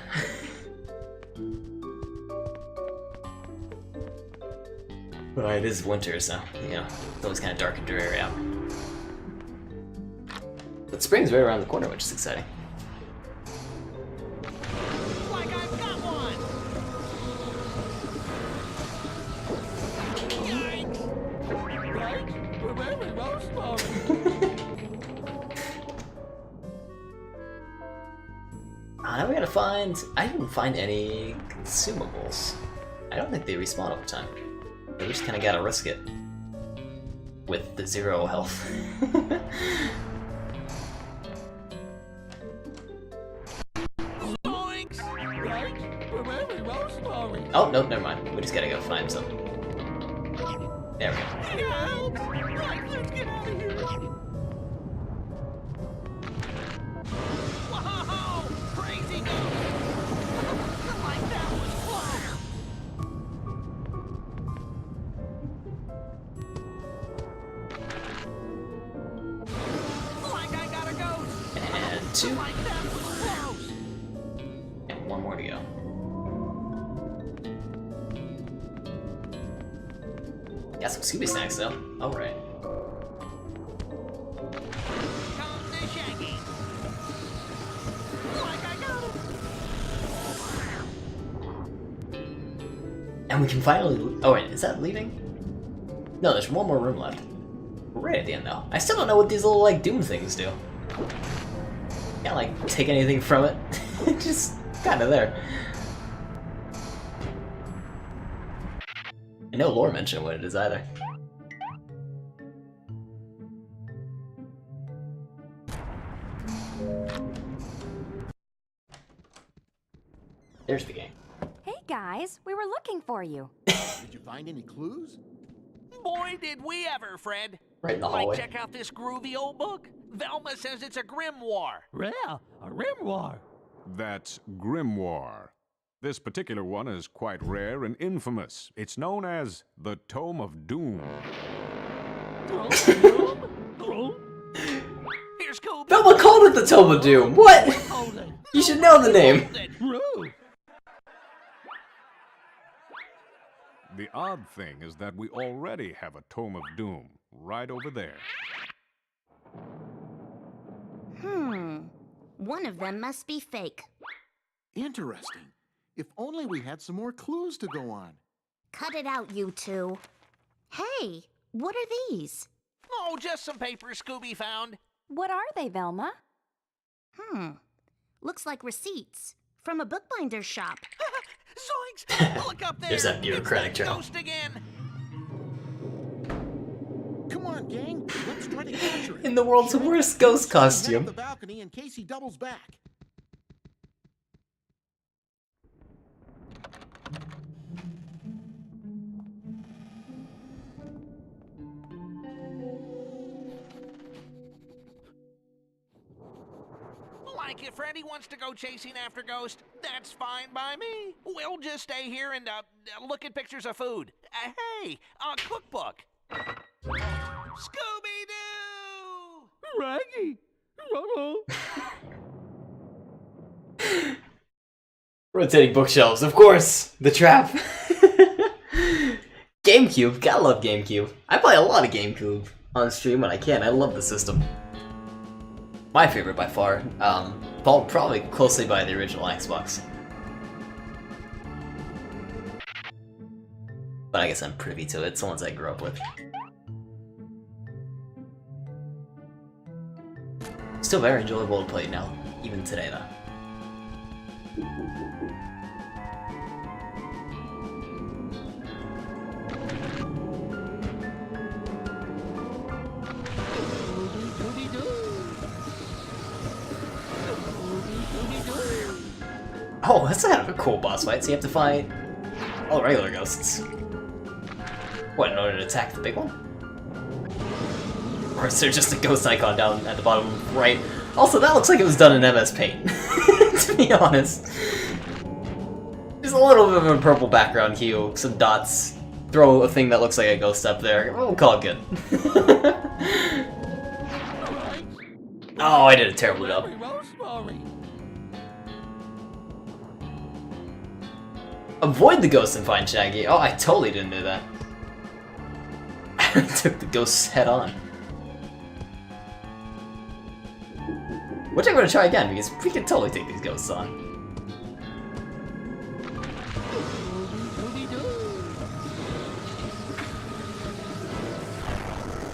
Well, it is winter, so, you know, it's always kind of dark and dreary out. But spring's right around the corner, which is exciting. Like I've got one! Yikes! We're very well sorry. Now we gotta find... I didn't find any consumables. I don't think they respawn over time. We just kinda gotta risk it. With the 0 health. Zoinks! Yikes! We're very well sorry. Oh, nope, never mind. We just gotta go find some. There we go. Help! Right, let's get out of here. Whoa! Crazy ghost! Like that was close! Like I got a ghost! And 2. Like that was close! And 1 more to go. Got some Scooby snacks though. Alright. Come to Shaggy! Like I got him! And we can finally... Oh wait, is that leaving? No, there's one more room left. We're right at the end though. I still don't know what these little like Doom things do. Can't like take anything from it. Just kinda there. And no lore mention what it is either. There's the game. Hey guys, we were looking for you. Did you find any clues? Boy, did we ever, Fred! Right in the Like, hallway. check out this groovy old book. Velma says it's a grimoire. Yeah, a grimoire. That's Grimoire. This particular one is quite rare and infamous. It's known as the Tome of Doom. Here's Scoob. Velma called it the Tome of Doom! What? Hold it. You should know the name! Hold it. Rude. The odd thing is that we already have a Tome of Doom right over there. One of them must be fake. Interesting. If only we had some more clues to go on. Cut it out, you two. Hey, what are these? Oh, just some papers Scooby found. What are they, Velma? Looks like receipts from a bookbinder's shop. Zoinks! Look up there! There's that bureaucratic It's that journal. ghost again! Come on, gang. Let's try to capture it. In the world's Shaggy, worst ghost stand costume. at the balcony in case he doubles back. Like if Freddy wants to go chasing after Ghost, that's fine by me. We'll just stay here and look at pictures of food. Hey, a cookbook. Scooby-Doo! Raggy. Uh-oh. Rotating bookshelves, of course! The trap! GameCube, gotta love GameCube. I play a lot of GameCube on stream when I can, I love the system. my favorite by far. Followed probably closely by the original Xbox. But I guess I'm privy to it. It's the ones I grew up with. Still very enjoyable to play now, even today though. Oh, that's kind of a cool boss fight, so you have to fight all regular ghosts. What, in order to attack the big one? Or is there just a ghost icon down at the bottom right? Also, that looks like it was done in MS Paint, to be honest. Just a little bit of a purple background hue, some dots, throw a thing that looks like a ghost up there, we'll call it good. Oh, I did a terrible job. Avoid the ghost and find Shaggy. Oh, I totally didn't do that. I took the ghosts head on. Which I'm gonna try again, because we can totally take these ghosts on.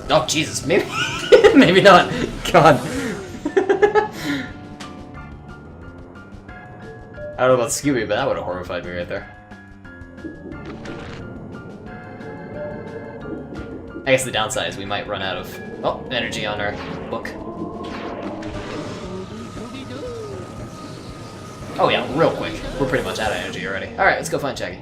Oh, Jesus, maybe... maybe not. God. I don't know about Scooby, but that would have horrified me right there. I guess the downside is we might run out of, oh, energy on our book. Oh yeah, real quick. We're pretty much out of energy already. Alright, let's go find Shaggy.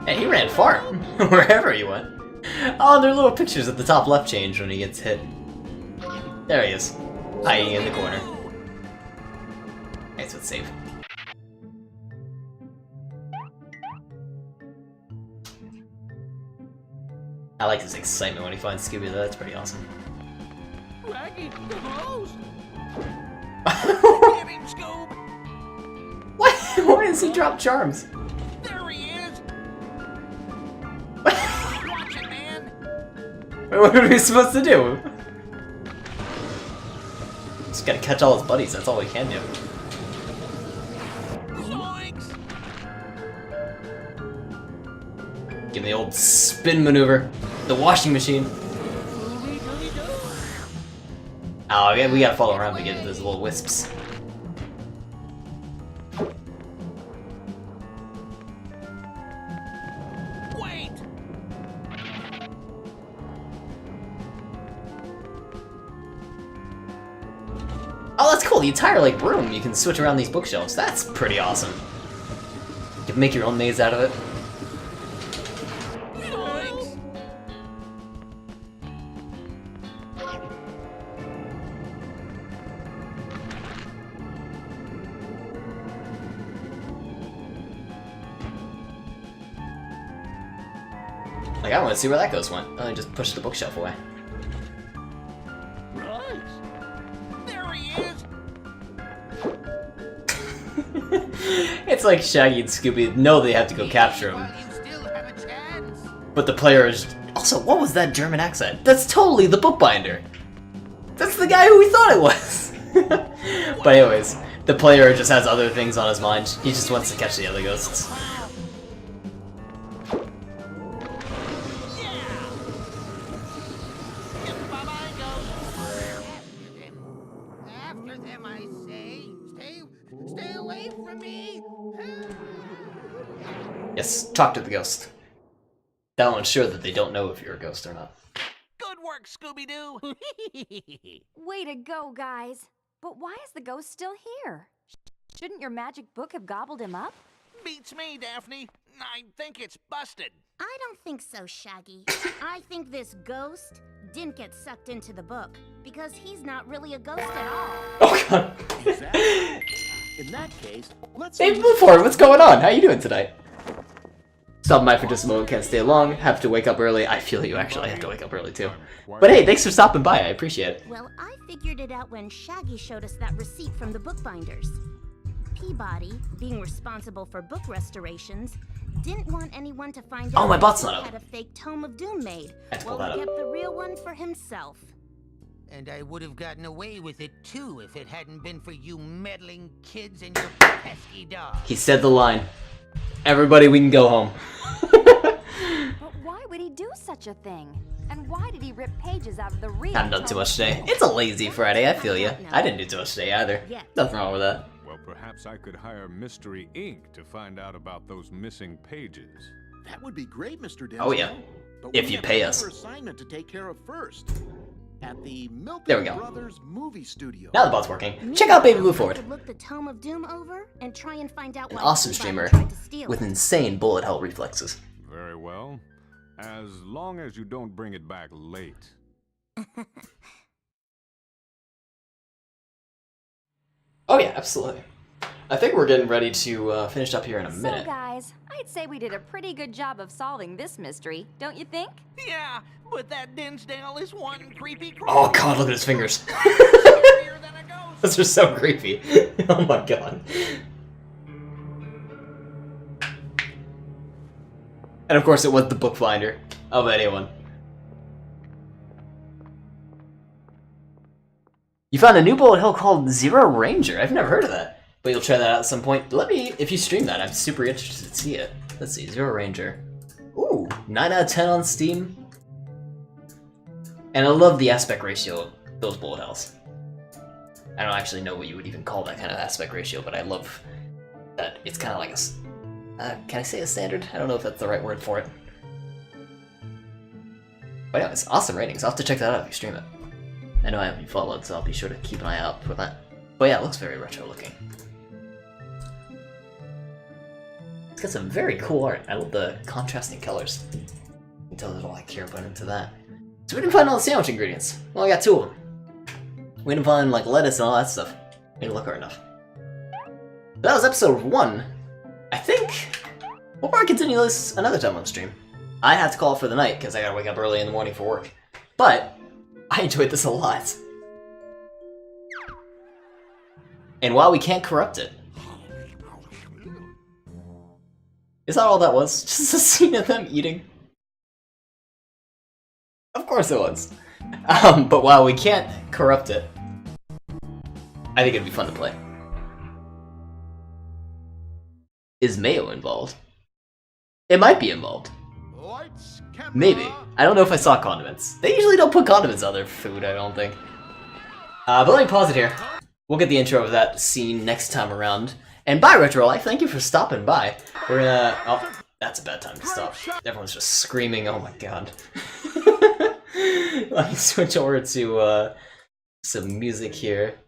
Hey, he ran far, wherever he went. Oh, there are little pictures at the top left change when he gets hit. There he is, hiding in the corner. Okay, so it's safe. I like his excitement when he finds Scooby, though. That's pretty awesome. Shaggy, the ghost! Get him, Scoob! What? Why does he drop charms? There he is! Watch it, man! What are we supposed to do? Just gotta catch all his buddies, that's all we can do. Zoinks! Give me the old spin maneuver. The washing machine. Oh, yeah, we gotta follow around to get those little wisps. Wait! Oh, that's cool. The entire, like, room, you can switch around these bookshelves. That's pretty awesome. You can make your own maze out of it. Zoinks! Like, I want to see where that ghost went. Oh, I just pushed the bookshelf away. Right. There he is! It's like Shaggy and Scooby know they have to go capture him. While you still have a chance. But the player is... Also, what was that German accent? That's totally the bookbinder! That's the guy who we thought it was! But anyways, the player just has other things on his mind. He just wants to catch the other ghosts. Bye-bye, ghost! After them, I say. Stay away from me. Yes, talk to the ghost. That'll ensure that they don't know if you're a ghost or not. Good work, Scooby-Doo! Way to go, guys. But why is the ghost still here? Shouldn't your magic book have gobbled him up? Beats me, Daphne. I think it's busted. I don't think so, Shaggy. I think this ghost didn't get sucked into the book because he's not really a ghost at all. Oh god. Exactly. In that case, let's Hey, before, what's going on? How you doing tonight? Stopping by for just a moment, can't stay long, have to wake up early. I feel you, actually. I have to wake up early, too. But hey, thanks for stopping by. I appreciate it. Well, I figured it out when Shaggy showed us that receipt from the bookbinders. Peabody, being responsible for book restorations, didn't want anyone to find out my bot's he not up. had a fake Tome of Doom made. I have to pull Well, that he up. kept the real one for himself. And I would have gotten away with it too if it hadn't been for you meddling kids and your pesky dog. He said the line. Everybody, we can go home. But why would he do such a thing? And why did he rip pages out of the real Haven't done too Tome much of today. Doom? It's a lazy Friday, I feel you. I didn't do too much today either. Nothing wrong with that. Well, perhaps I could hire Mystery Inc. to find out about those missing pages. That would be great, Mr. Denzel. Oh, yeah. But If we you have pay another us. assignment to take care of first. At the Milton There we go. Brothers movie studio. Now the bot's working. Check out Baby Blue Forward. I could look the Tome of Doom over and try and find out An why awesome Peabody streamer tried to steal with it. insane bullet hell reflexes. Very well. As long as you don't bring it back late. Oh yeah, absolutely. I think we're getting ready to finish up here in a So minute. guys, I'd say we did a pretty good job of solving this mystery, don't you think? Yeah, but that Dinsdale is one creepy creep. Oh god, look at his fingers. Scarier than a ghost. Those are so creepy. Oh my god. And of course it was the bookbinder of anyone. You found a new bullet hell called Zero Ranger. I've never heard of that. But you'll try that out at some point. Let me, if you stream that, I'm super interested to see it. Let's see, Zero Ranger. Ooh, 9 out of 10 on Steam. And I love the aspect ratio of those bullet hells. I don't actually know what you would even call that kind of aspect ratio, but I love that it's kind of like a... can I say a standard? I don't know if that's the right word for it. But yeah, it's awesome ratings. I'll have to check that out if you stream it. I know I haven't been followed, so I'll be sure to keep an eye out for that. But yeah, it looks very retro looking. It's got some very cool art. I love the contrasting colors. You can tell there's a lot of care put into that. So we didn't find all the sandwich ingredients. Well, I got 2 of them. We didn't find like lettuce and all that stuff. Didn't look hard enough. But that was episode 1. I think we'll probably continue this another time on stream. I have to call it for the night because I gotta wake up early in the morning for work. But I enjoyed this a lot. And while we can't corrupt it, is that all that was? Just a scene of them eating? Of course it was. But while we can't corrupt it, I think it'd be fun to play. Is mayo involved? It might be involved. Lights, camera. Maybe. I don't know if I saw condiments. They usually don't put condiments on their food, I don't think. But let me pause it here. We'll get the intro of that scene next time around. And bye, Retro Life. Thank you for stopping by. We're gonna... Oh, that's a bad time to stop. Everyone's just screaming. Oh my god. Let me switch over to some music here.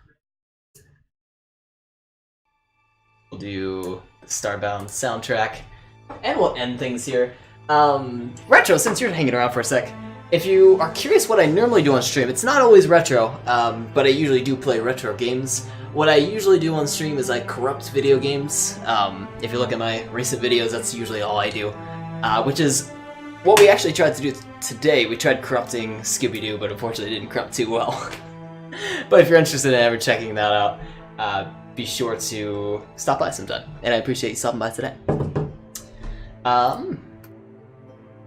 We'll do the Starbound soundtrack. And we'll end things here. Retro, since you're hanging around for a sec, if you are curious what I normally do on stream, it's not always retro, but I usually do play retro games. What I usually do on stream is I corrupt video games. If you look at my recent videos, that's usually all I do. Which is what we actually tried to do today. We tried corrupting Scooby-Doo, but unfortunately it didn't corrupt too well. But if you're interested in ever checking that out, be sure to stop by sometime. And I appreciate you stopping by today.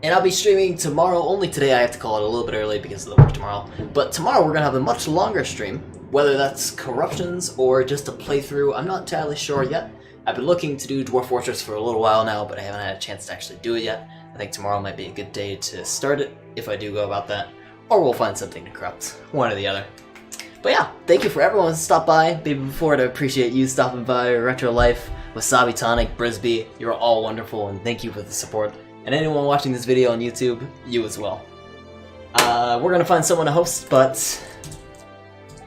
And I'll be streaming tomorrow. Only today I have to call it a little bit early because of the work tomorrow. But tomorrow we're going to have a much longer stream. Whether that's corruptions or just a playthrough, I'm not entirely sure yet. I've been looking to do Dwarf Fortress for a little while now, but I haven't had a chance to actually do it yet. I think tomorrow might be a good day to start it, if I do go about that. Or we'll find something to corrupt. One or the other. But yeah, thank you for everyone who stopped by. Baby Before to appreciate you stopping by. Retro Life, Wasabi Tonic, Brisby, you're all wonderful, and thank you for the support. And anyone watching this video on YouTube, you as well. We're gonna find someone to host, but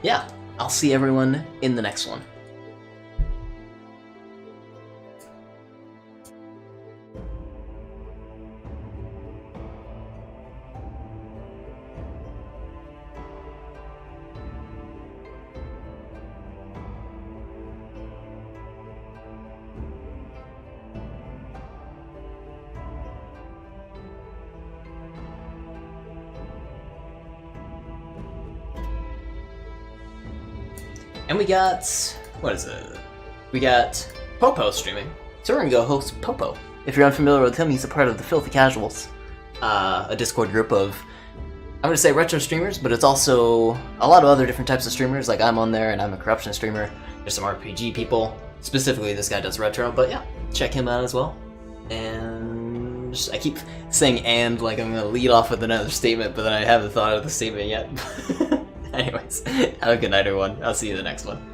yeah, I'll see everyone in the next one. And we got, what is it? We got Popo streaming. So we're gonna go host Popo. If you're unfamiliar with him, he's a part of the Filthy Casuals, a Discord group of, I'm gonna say retro streamers, but it's also a lot of other different types of streamers. Like I'm on there, and I'm a corruption streamer. There's some RPG people. Specifically, this guy does retro, but yeah, check him out as well. And I keep saying "and" like I'm gonna lead off with another statement, but then I haven't thought of the statement yet. Anyways, have a good night, everyone. I'll see you in the next one.